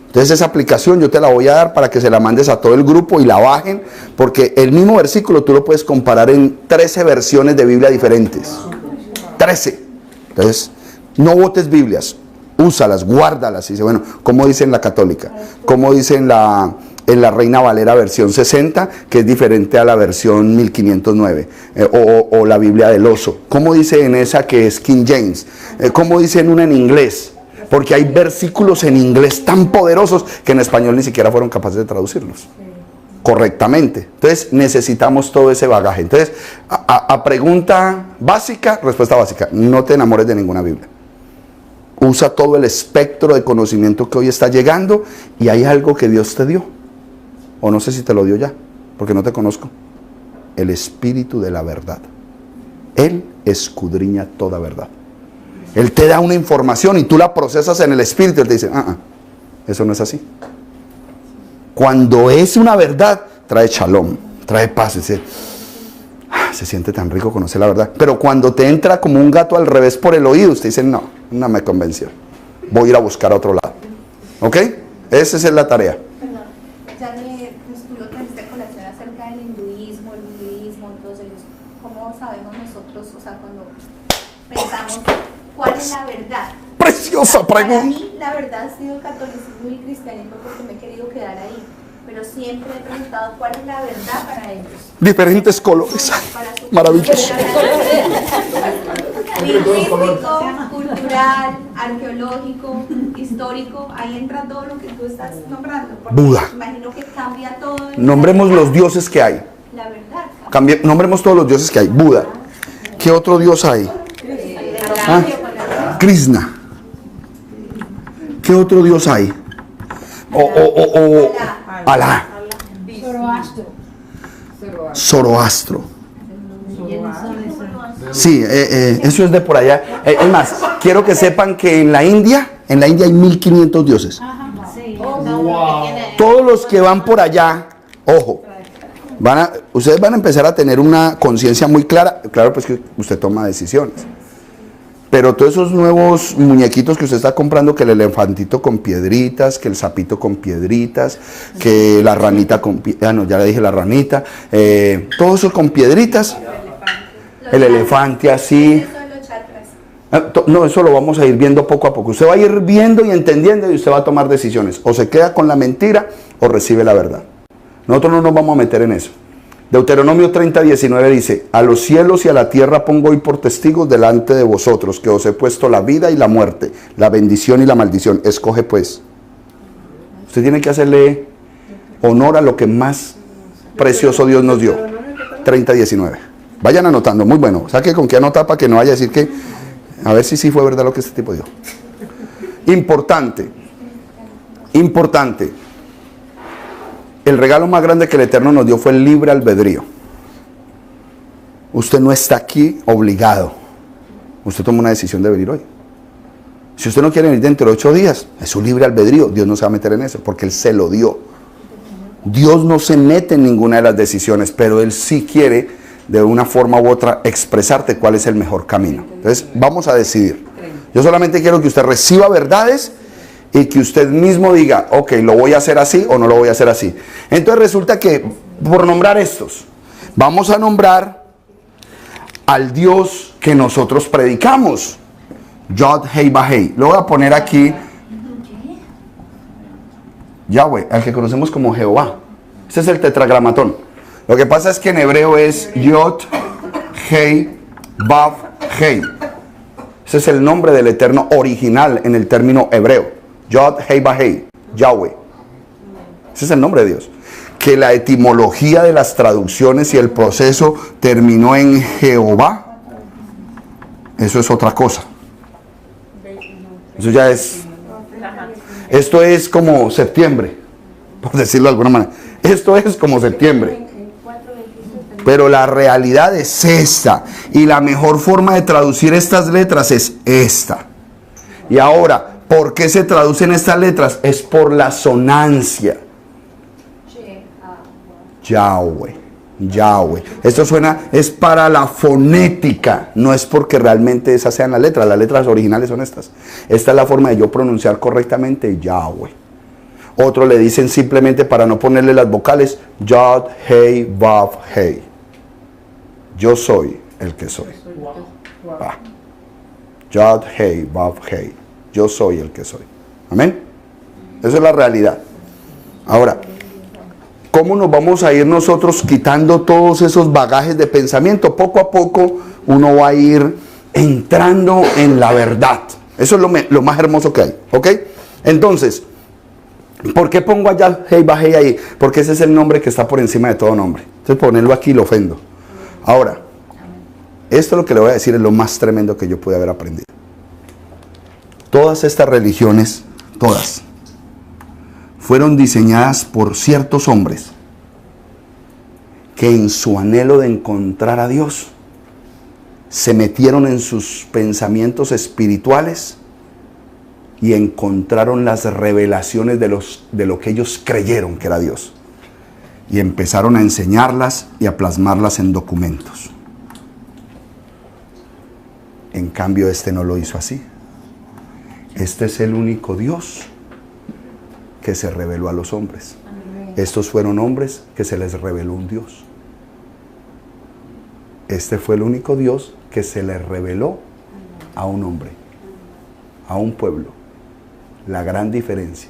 Speaker 2: Entonces esa aplicación yo te la voy a dar para que se la mandes a todo el grupo y la bajen. Porque el mismo versículo tú lo puedes comparar en 13 versiones de Biblia diferentes. 13. Entonces, no botes Biblias, úsalas, guárdalas. Y dice, bueno, ¿cómo dice en la católica? ¿Cómo dice en la Reina Valera versión 60, que es diferente a la versión 1509? O la Biblia del Oso. ¿Cómo dice en esa que es King James? ¿Cómo dice en una en inglés? Porque hay versículos en inglés tan poderosos que en español ni siquiera fueron capaces de traducirlos correctamente. Entonces necesitamos todo ese bagaje. Entonces, a pregunta básica, respuesta básica, no te enamores de ninguna Biblia. Usa todo el espectro de conocimiento que hoy está llegando y hay algo que Dios te dio. O no sé si te lo dio ya, porque no te conozco. El espíritu de la verdad. Él escudriña toda verdad. Él te da una información y tú la procesas en el espíritu y él te dice, eso no es así. Cuando es una verdad, trae shalom, trae paz. Se siente tan rico conocer la verdad. Pero cuando te entra como un gato al revés por el oído, usted dice, no me convenció. Voy a ir a buscar a otro lado. ¿Ok? Esa es la tarea.
Speaker 6: Perdón, ya tú lo trajiste a colación acerca del hinduismo, el budismo, todos ellos. ¿Cómo sabemos nosotros, o sea, cuando pensamos cuál es la verdad?
Speaker 2: Preciosa pregunta.
Speaker 6: Para mí la verdad ha sido el catolicismo y el cristianismo porque me he querido quedar ahí, pero siempre he preguntado cuál es la verdad para ellos.
Speaker 2: Diferentes colores. Maravilloso.
Speaker 6: Lingüístico, cultural, arqueológico, histórico, ahí entra todo lo que tú estás nombrando.
Speaker 2: Buda.
Speaker 6: Imagino que cambia todo.
Speaker 2: Nombremos los dioses que hay.
Speaker 6: La verdad.
Speaker 2: Nombremos todos los dioses que hay. Buda. ¿Qué otro dios hay? Krishna. ¿Qué otro dios hay? Alá. Zoroastro. Sí, eso es de por allá. Es más, quiero que sepan que en la India hay 1500 dioses. Todos los que van por allá, ojo, ustedes van a empezar a tener una conciencia muy clara. Claro, pues que usted toma decisiones. Pero todos esos nuevos muñequitos que usted está comprando, que el elefantito con piedritas, que el sapito con piedritas, que la ranita con ya le dije la ranita, todo eso con piedritas, el elefante así. No, eso lo vamos a ir viendo poco a poco. Usted va a ir viendo y entendiendo y usted va a tomar decisiones. O se queda con la mentira o recibe la verdad. Nosotros no nos vamos a meter en eso. Deuteronomio 30:19 dice, a los cielos y a la tierra pongo hoy por testigos delante de vosotros, que os he puesto la vida y la muerte, la bendición y la maldición. Escoge pues. Usted tiene que hacerle honor a lo que más precioso Dios nos dio. 30:19. Vayan anotando, muy bueno. Saque con qué anotar para que no vaya a decir que, a ver si sí fue verdad lo que este tipo dijo. Importante. El regalo más grande que el Eterno nos dio fue el libre albedrío. Usted no está aquí obligado. Usted toma una decisión de venir hoy. Si usted no quiere venir dentro de 8 días, es su libre albedrío. Dios no se va a meter en eso, porque Él se lo dio. Dios no se mete en ninguna de las decisiones, pero Él sí quiere, de una forma u otra, expresarte cuál es el mejor camino. Entonces, vamos a decidir. Yo solamente quiero que usted reciba verdades y que usted mismo diga, ok, lo voy a hacer así o no lo voy a hacer así. Entonces resulta que, por nombrar estos, vamos a nombrar al Dios que nosotros predicamos. Yod Hei Bahei. Lo voy a poner aquí. Yahweh, al que conocemos como Jehová. Ese es el tetragramatón. Lo que pasa es que en hebreo es Yod Hei Vav Hei. Ese es el nombre del Eterno original en el término hebreo. Yod Hei Bahei. Yahweh. Ese es el nombre de Dios. Que la etimología de las traducciones y el proceso terminó en Jehová, eso es otra cosa. Eso ya es, esto es como septiembre, por decirlo de alguna manera. Esto es como septiembre. Pero la realidad es esta. Y la mejor forma de traducir estas letras es esta. Y ahora, ¿por qué se traducen estas letras? Es por la sonancia. Yahweh. Yahweh. Esto suena, es para la fonética, no es porque realmente esas sean las letras originales son estas. Esta es la forma de yo pronunciar correctamente Yahweh. Otros le dicen simplemente, para no ponerle las vocales, Yod Hei Vav Hei. Yo soy el que soy. Yod Hei Vav Hei. Yo soy el que soy. Amén. Esa es la realidad. Ahora, ¿cómo nos vamos a ir nosotros quitando todos esos bagajes de pensamiento? Poco a poco uno va a ir entrando en la verdad. Eso es lo más hermoso que hay. ¿Ok? Entonces, ¿por qué pongo allá Hei Bahei ahí? Porque ese es el nombre que está por encima de todo nombre. Entonces ponerlo aquí lo ofendo. Ahora, esto lo que le voy a decir es lo más tremendo que yo pude haber aprendido. Todas estas religiones, todas, fueron diseñadas por ciertos hombres que en su anhelo de encontrar a Dios se metieron en sus pensamientos espirituales y encontraron las revelaciones de lo que ellos creyeron que era Dios y empezaron a enseñarlas y a plasmarlas en documentos. En cambio, este no lo hizo así. Este es el único Dios que se reveló a los hombres. Estos fueron hombres que se les reveló un Dios. Este fue el único Dios que se les reveló a un hombre, a un pueblo. La gran diferencia.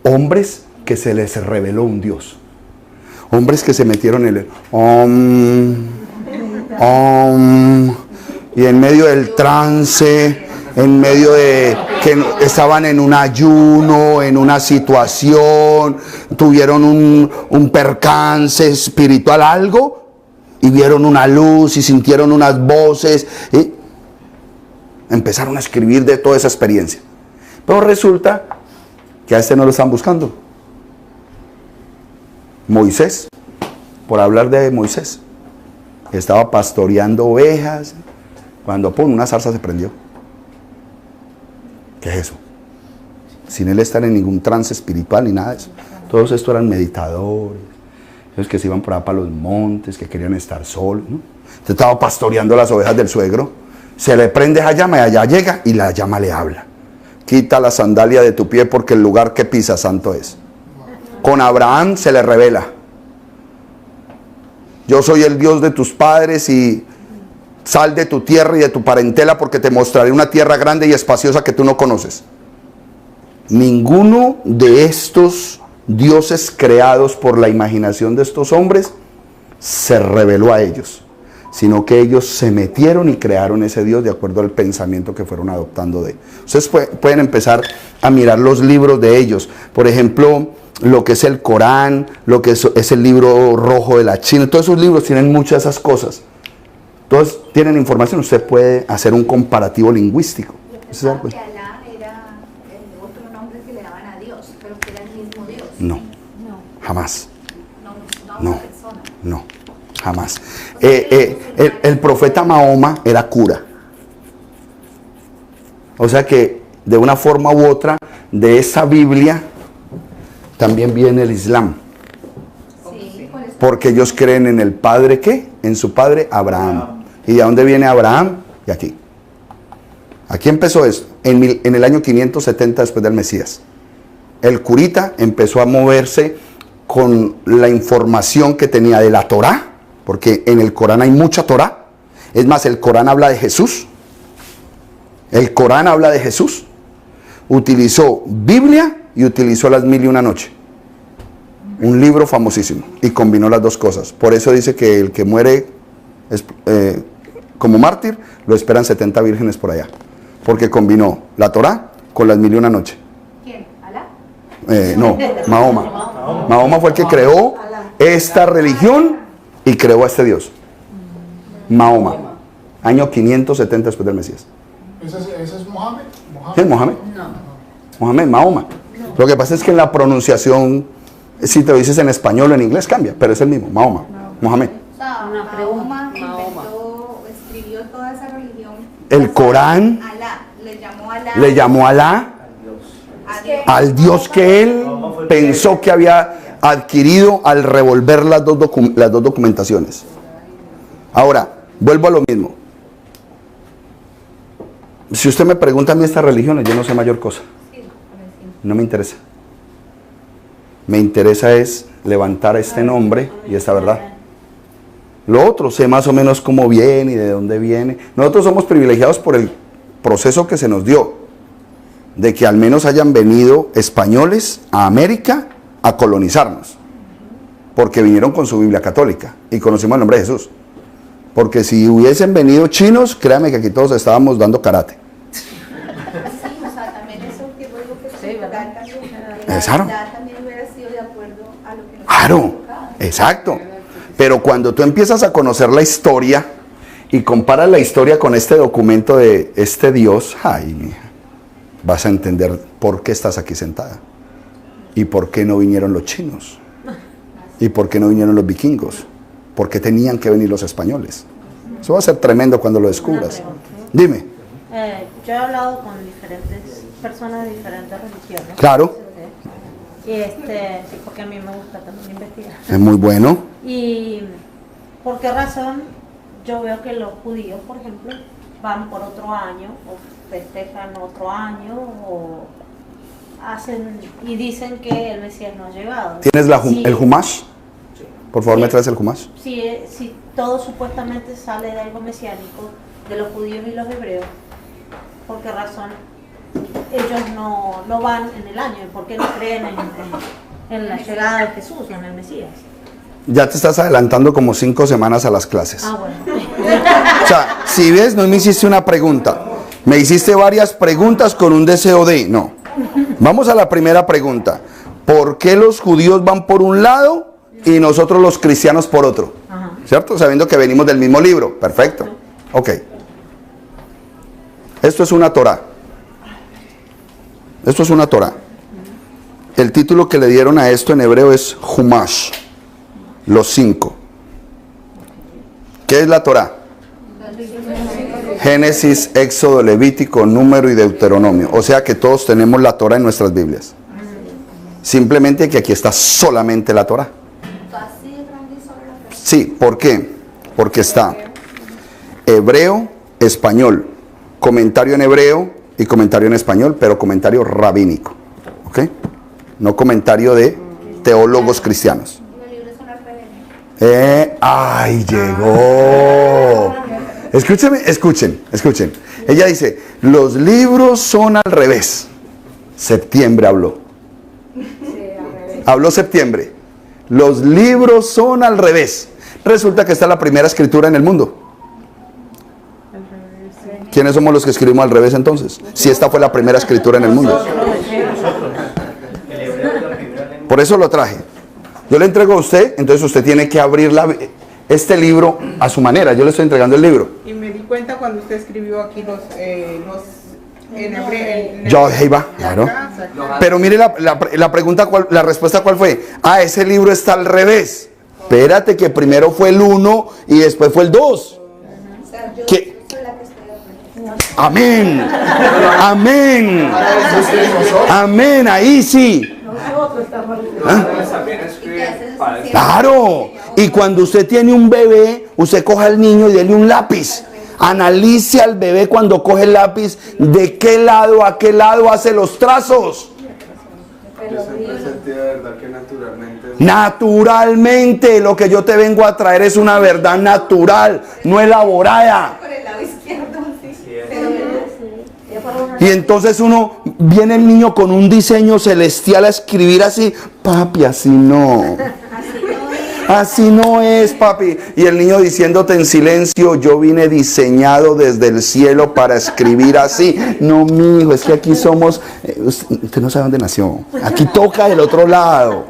Speaker 2: Hombres que se les reveló un Dios. Hombres que se metieron en el y en medio del trance, en medio de que estaban en un ayuno, en una situación, tuvieron un percance espiritual, algo, y vieron una luz y sintieron unas voces y empezaron a escribir de toda esa experiencia. Pero resulta que a este no lo están buscando. Moisés, por hablar de Moisés, estaba pastoreando ovejas cuando una zarza se prendió. ¿Qué es eso? Sin él estar en ningún trance espiritual ni nada de eso. Todos estos eran meditadores, esos que se iban por allá para los montes, que querían estar solos, ¿no? Usted estaba pastoreando las ovejas del suegro, se le prende esa llama y allá llega y la llama le habla. Quita la sandalia de tu pie porque el lugar que pisas santo es. Con Abraham se le revela: yo soy el Dios de tus padres y sal de tu tierra y de tu parentela porque te mostraré una tierra grande y espaciosa que tú no conoces. Ninguno de estos dioses creados por la imaginación de estos hombres se reveló a ellos, sino que ellos se metieron y crearon ese Dios de acuerdo al pensamiento que fueron adoptando de. Ustedes pueden empezar a mirar los libros de ellos. Por ejemplo, lo que es el Corán, lo que es el libro rojo de la China. Todos esos libros tienen muchas de esas cosas. Todos tienen información. Usted puede hacer un comparativo lingüístico.
Speaker 6: Yo pensaba que Alá era el otro nombre que le daban a Dios, pero que era el mismo Dios.
Speaker 2: No, jamás.
Speaker 6: No,
Speaker 2: No,
Speaker 6: persona.
Speaker 2: no, jamás. El profeta Mahoma era cura. O sea que de una forma u otra, de esa Biblia también viene el Islam.
Speaker 6: Sí, ¿cuál es?
Speaker 2: Porque ellos creen en el padre, ¿qué? En su padre Abraham. ¿Y de dónde viene Abraham? De aquí. Aquí empezó esto, en el año 570 después del Mesías. El curita empezó a moverse con la información que tenía de la Torá, porque en el Corán hay mucha Torá. Es más, el Corán habla de Jesús. El Corán habla de Jesús. Utilizó Biblia y utilizó las 1001 noches. Un libro famosísimo. Y combinó las dos cosas. Por eso dice que el que muere como mártir, lo esperan 70 vírgenes por allá. Porque combinó la Torá con las 1001 noches.
Speaker 6: ¿Quién? ¿Alá?
Speaker 2: No, Mahoma. Mahoma fue el que creó esta religión y creó a este Dios. Mahoma. Año 570 después del Mesías.
Speaker 10: ¿Ese es Mohammed?
Speaker 2: ¿Sí es Mohammed? Mohammed, Mahoma. Lo que pasa es que en la pronunciación, si te lo dices en español o en inglés, cambia, pero es el mismo, Mahoma, Mohammed.
Speaker 6: O sea, Mahoma inventó, escribió toda esa religión.
Speaker 2: El Corán
Speaker 6: Alá,
Speaker 2: le llamó Alá
Speaker 6: a Dios.
Speaker 2: al Dios que él pensó que había adquirido al revolver las dos documentaciones. Ahora, vuelvo a lo mismo. Si usted me pregunta a mí estas religiones, yo no sé mayor cosa. No me interesa. Me interesa es levantar este nombre y esta verdad. Lo otro, sé más o menos cómo viene y de dónde viene. Nosotros somos privilegiados por el proceso que se nos dio, de que al menos hayan venido españoles a América a colonizarnos, porque vinieron con su Biblia católica y conocimos el nombre de Jesús. Porque si hubiesen venido chinos, créame que aquí todos estábamos dando karate.
Speaker 6: Sí, o sea, también eso que digo que sí, ¿verdad?
Speaker 2: Claro.
Speaker 6: También hubiera sido de acuerdo a lo que nos
Speaker 2: Claro, exacto. Pero cuando tú empiezas a conocer la historia y comparas la historia con este documento de este Dios, ay, mija, vas a entender por qué estás aquí sentada. Y por qué no vinieron los chinos. Y por qué no vinieron los vikingos. ¿Por qué tenían que venir los españoles? Eso va a ser tremendo cuando lo descubras. Dime.
Speaker 8: Yo he hablado con diferentes personas de diferentes religiones.
Speaker 2: Claro.
Speaker 8: Y sí, porque a mí me gusta también investigar.
Speaker 2: Es muy bueno.
Speaker 8: Y por qué razón yo veo que los judíos, por ejemplo, van por otro año, o festejan otro año, o hacen y dicen que el Mesías no ha llegado.
Speaker 2: ¿Tienes el Humash? Por favor, me traes el Humash.
Speaker 8: Si todo supuestamente sale de algo mesiánico, de los judíos y los hebreos, ¿por qué razón ellos no van en el año? ¿Por qué no creen en la llegada de Jesús, en el Mesías?
Speaker 2: Ya te estás adelantando como 5 semanas a las clases.
Speaker 8: Ah, bueno.
Speaker 2: O sea, si ves, no me hiciste una pregunta. Me hiciste varias preguntas con un deseo de... No. Vamos a la primera pregunta. ¿Por qué los judíos van por un lado y nosotros los cristianos por otro?
Speaker 8: Ajá.
Speaker 2: ¿Cierto? Sabiendo que venimos del mismo libro. Perfecto. Ok. Esto es una Torá. Esto es una Torá. El título que le dieron a esto en hebreo es Humash. Los 5. ¿Qué es la Torá? Génesis, Éxodo, Levítico, Número y Deuteronomio. O sea que todos tenemos la Torá en nuestras Biblias. Simplemente que aquí está solamente la Torá. Sí, ¿por qué? Porque está hebreo, español, comentario en hebreo y comentario en español, pero comentario rabínico. ¿Ok? No comentario de teólogos cristianos. ¡Ay, llegó! Escuchen. Ella dice, los libros son al revés. Septiembre habló. Habló septiembre. Los libros son al revés. Resulta que esta es la primera escritura en el mundo. ¿Quiénes somos los que escribimos al revés entonces? Si esta fue la primera escritura en el mundo. Por eso lo traje. Yo le entrego a usted, entonces usted tiene que abrir este libro a su manera. Yo le estoy entregando el libro.
Speaker 11: Y me di cuenta cuando usted escribió aquí
Speaker 2: Yo, Heiba, claro. Pero mire la pregunta, la respuesta cuál fue. Ah, ese libro está al revés. Espérate que primero fue el 1 y después fue el 2. ¿Qué? Amén. Amén. Amén, ahí sí. ¿Ah? Claro. Y cuando usted tiene un bebé, usted coja al niño y dele un lápiz. Analice al bebé cuando coge el lápiz de qué lado a qué lado hace los trazos.
Speaker 5: Yo siempre sentí de verdad que
Speaker 2: Naturalmente, lo que yo te vengo a traer es una verdad natural, no elaborada.
Speaker 6: Por el lado izquierdo, sí.
Speaker 2: Y entonces viene el niño con un diseño celestial a escribir así. Papi, así no. Así no es, papi. Y el niño diciéndote en silencio, yo vine diseñado desde el cielo para escribir así. No, mijo, es que aquí somos... Usted no sabe dónde nació. Aquí toca del otro lado.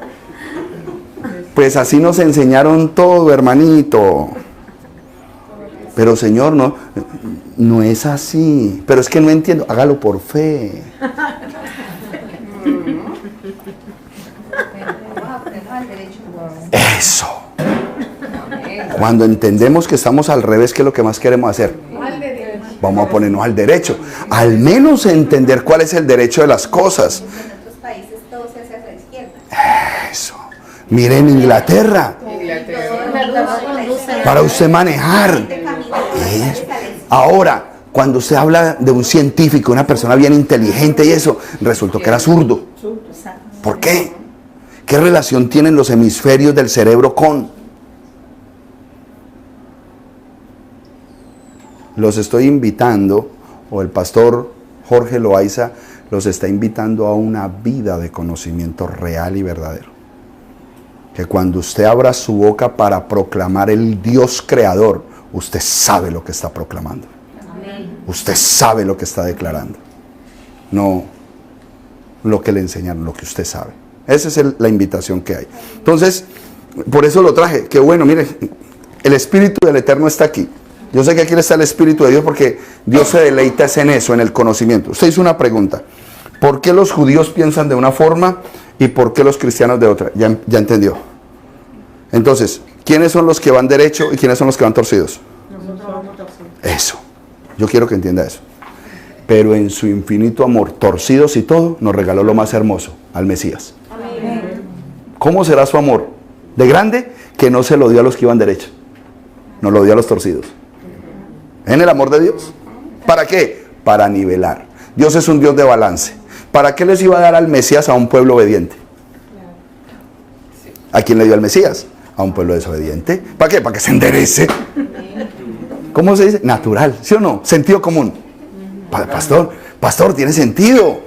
Speaker 2: Pues así nos enseñaron todo, hermanito. Pero Señor, no es así. Pero es que no entiendo. Hágalo por fe. Eso. Cuando entendemos que estamos al revés, ¿qué es lo que más queremos hacer? Vamos a ponernos al derecho. Al menos entender cuál es el derecho de las cosas.
Speaker 6: En otros países todo se hace hacia la izquierda.
Speaker 2: Eso. Mire en Inglaterra. Para usted manejar. Ahora, cuando usted habla de un científico, una persona bien inteligente y eso, resultó que era zurdo. ¿Por qué? ¿Qué relación tienen los hemisferios del cerebro con? Los estoy invitando, o el pastor Jorge Loaiza los está invitando a una vida de conocimiento real y verdadero. Que cuando usted abra su boca para proclamar el Dios creador, usted sabe lo que está proclamando. Usted sabe lo que está declarando. No lo que le enseñaron, lo que usted sabe. Esa es la invitación que hay. Entonces, por eso lo traje. Que bueno, mire, el Espíritu del Eterno está aquí. Yo sé que aquí está el Espíritu de Dios porque Dios se deleita en eso, en el conocimiento. Usted hizo una pregunta. ¿Por qué los judíos piensan de una forma y por qué los cristianos de otra? Ya entendió. Entonces, ¿quiénes son los que van derecho y quiénes son los que van torcidos?
Speaker 11: Nosotros vamos torcidos.
Speaker 2: Eso. Yo quiero que entienda eso. Pero en su infinito amor, torcidos y todo, nos regaló lo más hermoso, al Mesías.
Speaker 11: Amén.
Speaker 2: ¿Cómo será su amor? De grande, que no se lo dio a los que iban derecho. Nos lo dio a los torcidos. ¿En el amor de Dios? ¿Para qué? Para nivelar. Dios es un Dios de balance. ¿Para qué les iba a dar al Mesías a un pueblo obediente? ¿A quién le dio al Mesías? A un pueblo desobediente. ¿Para qué? Para que se enderece. ¿Cómo se dice? Natural, ¿sí o no? Sentido común. Pastor, tiene sentido.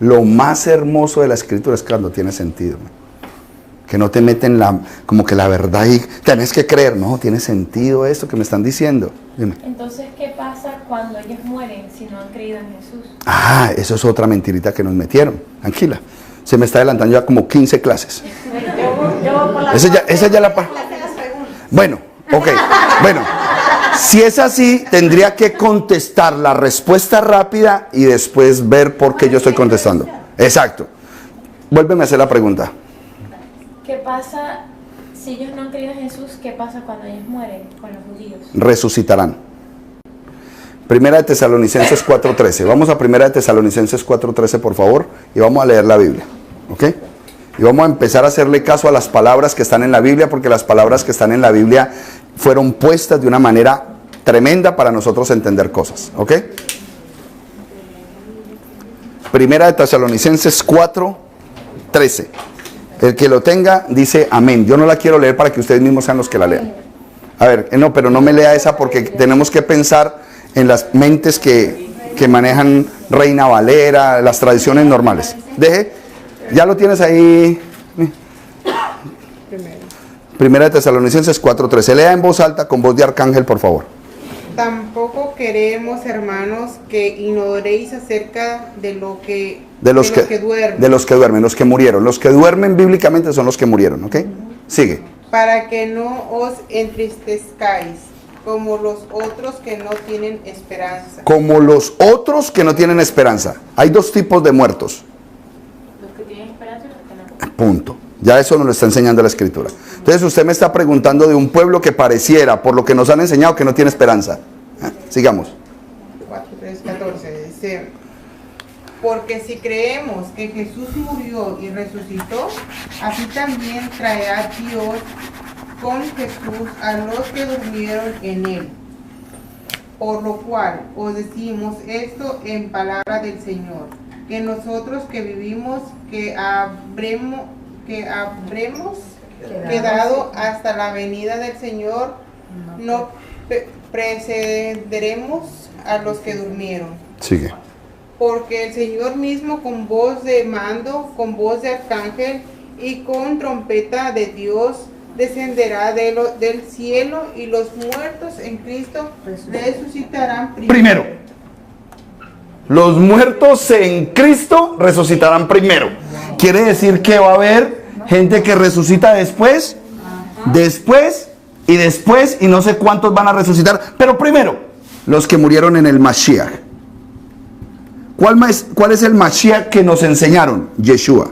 Speaker 2: Lo más hermoso de la Escritura es cuando tiene sentido. Que no te meten como que la verdad y tenés que creer. No, tiene sentido esto que me están diciendo. Dime.
Speaker 9: Entonces, ¿qué pasa cuando ellos mueren si no han creído en Jesús?
Speaker 2: Ah, eso es otra mentirita que nos metieron. Tranquila. Se me está adelantando ya como 15 clases. Esa ya la... Bueno, ok. Bueno, si es así, tendría que contestar la respuesta rápida y después ver por qué yo estoy contestando. Exacto. Vuélveme a hacer la pregunta.
Speaker 9: ¿Qué pasa si ellos no han creído en Jesús? ¿Qué pasa cuando ellos mueren con los judíos?
Speaker 2: Resucitarán. Primera de Tesalonicenses 4:13. Vamos a Primera de Tesalonicenses 4:13, por favor, y vamos a leer la Biblia. ¿Ok? Y vamos a empezar a hacerle caso a las palabras que están en la Biblia, porque las palabras que están en la Biblia fueron puestas de una manera tremenda para nosotros entender cosas. ¿Ok? Primera de Tesalonicenses 4:13. El que lo tenga dice amén. Yo no la quiero leer para que ustedes mismos sean los que la lean. A ver, no, pero no me lea esa porque tenemos que pensar en las mentes que manejan Reina Valera, las tradiciones normales. Ya lo tienes ahí. Primera de Tesalonicenses 4:13. Lea en voz alta con voz de arcángel, por favor.
Speaker 11: Tampoco queremos, hermanos, que ignoréis acerca de los que duermen.
Speaker 2: De los que duermen, los que murieron. Los que duermen bíblicamente son los que murieron, ¿ok? Sigue.
Speaker 11: Para que no os entristezcáis, como los otros que no tienen esperanza.
Speaker 2: Como los otros que no tienen esperanza. Hay dos tipos de muertos.
Speaker 9: Los que tienen esperanza y los que no.
Speaker 2: Punto. Ya eso nos lo está enseñando la Escritura. Entonces usted me está preguntando de un pueblo que pareciera, por lo que nos han enseñado, que no tiene esperanza. Sigamos.
Speaker 11: 4:14 dice: porque si creemos que Jesús murió y resucitó, así también traerá Dios con Jesús a los que durmieron en él. Por lo cual os decimos esto en palabra del Señor, que nosotros que vivimos, que habremos quedado hasta la venida del Señor, no precederemos a los que durmieron.
Speaker 2: Sigue.
Speaker 11: Porque el Señor mismo, con voz de mando, con voz de arcángel y con trompeta de Dios, descenderá del cielo, y los muertos en Cristo resucitarán primero.
Speaker 2: Los muertos en Cristo resucitarán primero. Quiere decir que va a haber gente que resucita después, y no sé cuántos van a resucitar, pero primero, los que murieron en el Mashiach. ¿Cuál es el Mashiach que nos enseñaron? Yeshua.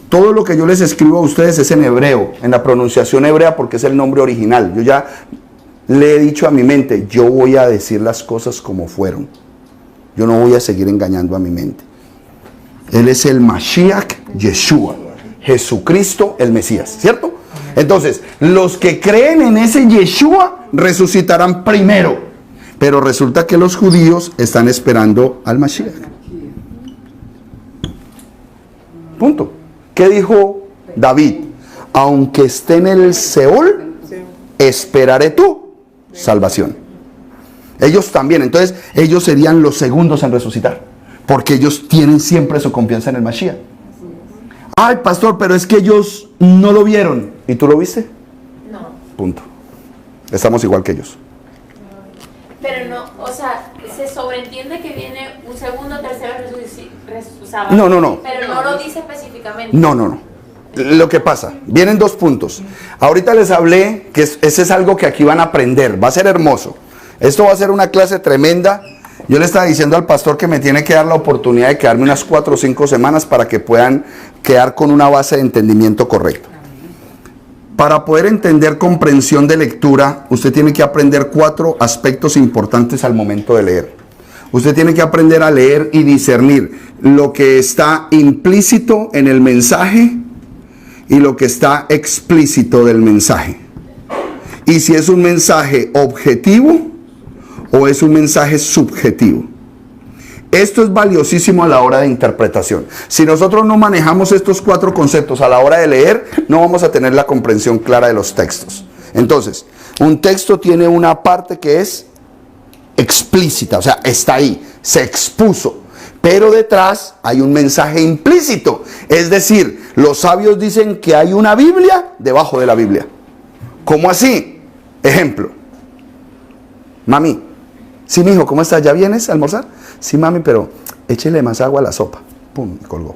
Speaker 2: Todo lo que yo les escribo a ustedes es en hebreo, en la pronunciación hebrea, porque es el nombre original. Yo ya le he dicho a mi mente, yo voy a decir las cosas como fueron. Yo no voy a seguir engañando a mi mente. Él es el Mashiach Yeshua, Jesucristo el Mesías, ¿cierto? Entonces, los que creen en ese Yeshua resucitarán primero. Pero resulta que los judíos están esperando al Mashiach. Punto. ¿Qué dijo David? Aunque esté en el Seol, esperaré tu salvación. Ellos también, entonces ellos serían los segundos en resucitar, porque ellos tienen siempre su confianza en el Mashiach. Ay, pastor, pero es que ellos no lo vieron. ¿Y tú lo viste?
Speaker 9: No.
Speaker 2: Punto. Estamos igual que ellos.
Speaker 9: Pero no, o sea, se sobreentiende que viene un segundo, tercero
Speaker 2: No.
Speaker 9: Pero no lo dice específicamente.
Speaker 2: No. Lo que pasa, vienen dos puntos. Ahorita les hablé que ese es algo que aquí van a aprender. Va a ser hermoso. Esto va a ser una clase tremenda. Yo le estaba diciendo al pastor que me tiene que dar la oportunidad de quedarme unas 4 o 5 semanas para que puedan quedar con una base de entendimiento correcto. Para poder entender comprensión de lectura, usted tiene que aprender 4 aspectos importantes al momento de leer. Usted tiene que aprender a leer y discernir lo que está implícito en el mensaje y lo que está explícito del mensaje. Y si es un mensaje objetivo o es un mensaje subjetivo. Esto es valiosísimo a la hora de interpretación. Si nosotros no manejamos estos 4 conceptos a la hora de leer, no vamos a tener la comprensión clara de los textos. Entonces, un texto tiene una parte que es explícita, o sea, está ahí, se expuso. Pero detrás hay un mensaje implícito. Es decir, los sabios dicen que hay una Biblia debajo de la Biblia. ¿Cómo así? Ejemplo. Mami, sí, mijo, ¿cómo estás? ¿Ya vienes a almorzar? Sí, mami, pero échele más agua a la sopa. Pum, me colgó.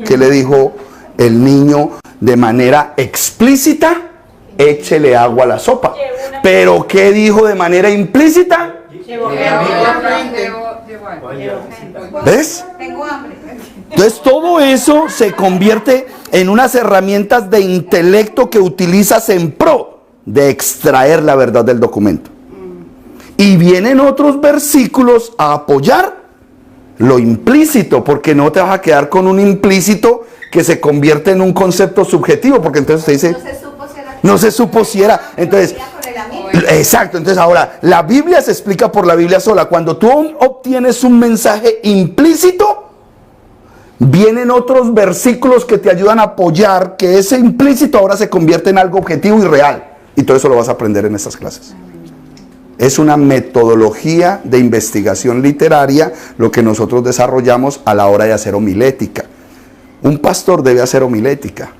Speaker 2: ¿Qué le dijo el niño de manera explícita? Échele agua a la sopa. ¿Pero qué dijo de manera implícita? ¿Ves?
Speaker 6: Tengo hambre.
Speaker 2: Entonces todo eso se convierte en unas herramientas de intelecto que utilizas en pro de extraer la verdad del documento. Y vienen otros versículos a apoyar lo implícito, porque no te vas a quedar con un implícito que se convierte en un concepto subjetivo, porque entonces te dice, no se supo si era, entonces, exacto, entonces ahora, la Biblia se explica por la Biblia sola. Cuando tú obtienes un mensaje implícito, vienen otros versículos que te ayudan a apoyar que ese implícito ahora se convierte en algo objetivo y real, y todo eso lo vas a aprender en estas clases. Es una metodología de investigación literaria lo que nosotros desarrollamos a la hora de hacer homilética. Un pastor debe hacer homilética.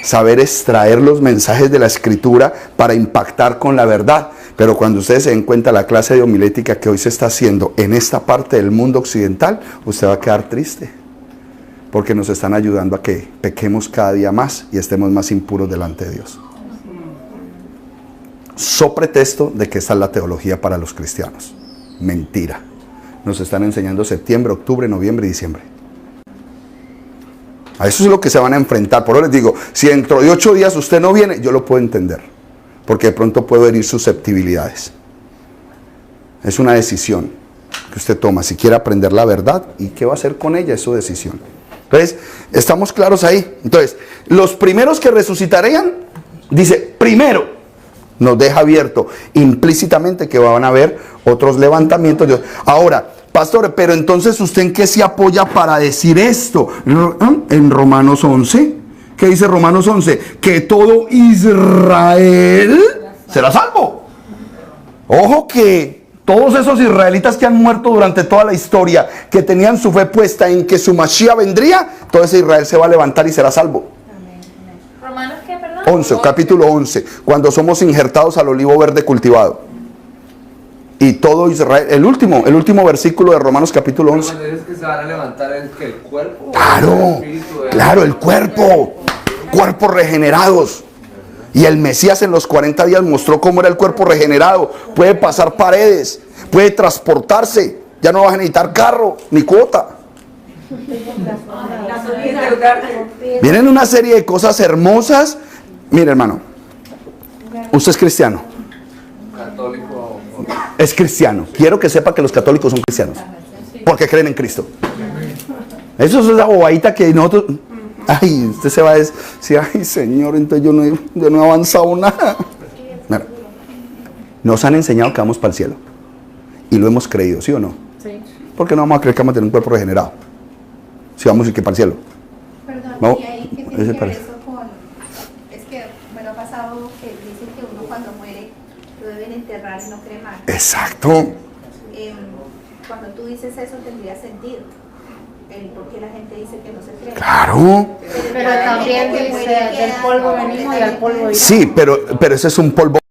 Speaker 2: saber extraer los mensajes de la Escritura para impactar con la verdad. Pero cuando ustedes se den cuenta la clase de homilética que hoy se está haciendo en esta parte del mundo occidental, usted va a quedar triste. Porque nos están ayudando a que pequemos cada día más y estemos más impuros delante de Dios. So pretexto de que esta es la teología para los cristianos. Mentira. Nos están enseñando septiembre, octubre, noviembre y diciembre. A eso es lo que se van a enfrentar. Por eso les digo, si dentro de 8 días usted no viene, yo lo puedo entender. Porque de pronto puedo herir susceptibilidades. Es una decisión que usted toma. Si quiere aprender la verdad y qué va a hacer con ella, es su decisión. Entonces, estamos claros ahí. Entonces, los primeros que resucitarían, dice, primero, nos deja abierto implícitamente que van a haber otros levantamientos. Ahora, pastor, pero entonces usted en qué se apoya para decir esto? En Romanos 11. ¿Qué dice Romanos 11? Que todo Israel será salvo. Ojo que todos esos israelitas que han muerto durante toda la historia, que tenían su fe puesta en que su Mashiach vendría, todo ese Israel se va a levantar y será salvo.
Speaker 9: ¿Romanos qué, perdón?
Speaker 2: 11, capítulo 11, cuando somos injertados al olivo verde cultivado. Y todo Israel, el último versículo de Romanos capítulo 11.
Speaker 5: Cuando dices que se van a levantar el cuerpo.
Speaker 2: Claro, claro, el cuerpo. Cuerpos regenerados. Y el Mesías en los 40 días mostró cómo era el cuerpo regenerado. Puede pasar paredes, puede transportarse. Ya no vas a necesitar carro ni cuota. Vienen una serie de cosas hermosas. Mire, hermano, usted es cristiano.
Speaker 5: Católico.
Speaker 2: Es cristiano. Quiero que sepa que los católicos son cristianos. Porque creen en Cristo. Eso es la bobadita que nosotros... Ay, usted se va a decir, ay, Señor, entonces yo no he avanzado nada. Mira, nos han enseñado que vamos para el cielo. Y lo hemos creído, ¿sí o no?
Speaker 8: Sí.
Speaker 2: ¿Por qué no vamos a creer que vamos a tener un cuerpo regenerado? Si vamos a ir que para el cielo.
Speaker 6: Perdón,
Speaker 2: No,
Speaker 6: y ahí qué
Speaker 2: ese
Speaker 6: tiene que ver
Speaker 2: parece.
Speaker 6: eso con... Es que me lo ha pasado que dicen que uno cuando muere lo deben enterrar y no cremar.
Speaker 2: Exacto.
Speaker 6: Cuando tú dices eso tendría sentido. ¿Por qué la gente dice que no se cree?
Speaker 2: Claro.
Speaker 7: Pero también dice, del polvo venimos y al polvo iremos.
Speaker 2: Sí, pero ese es un polvo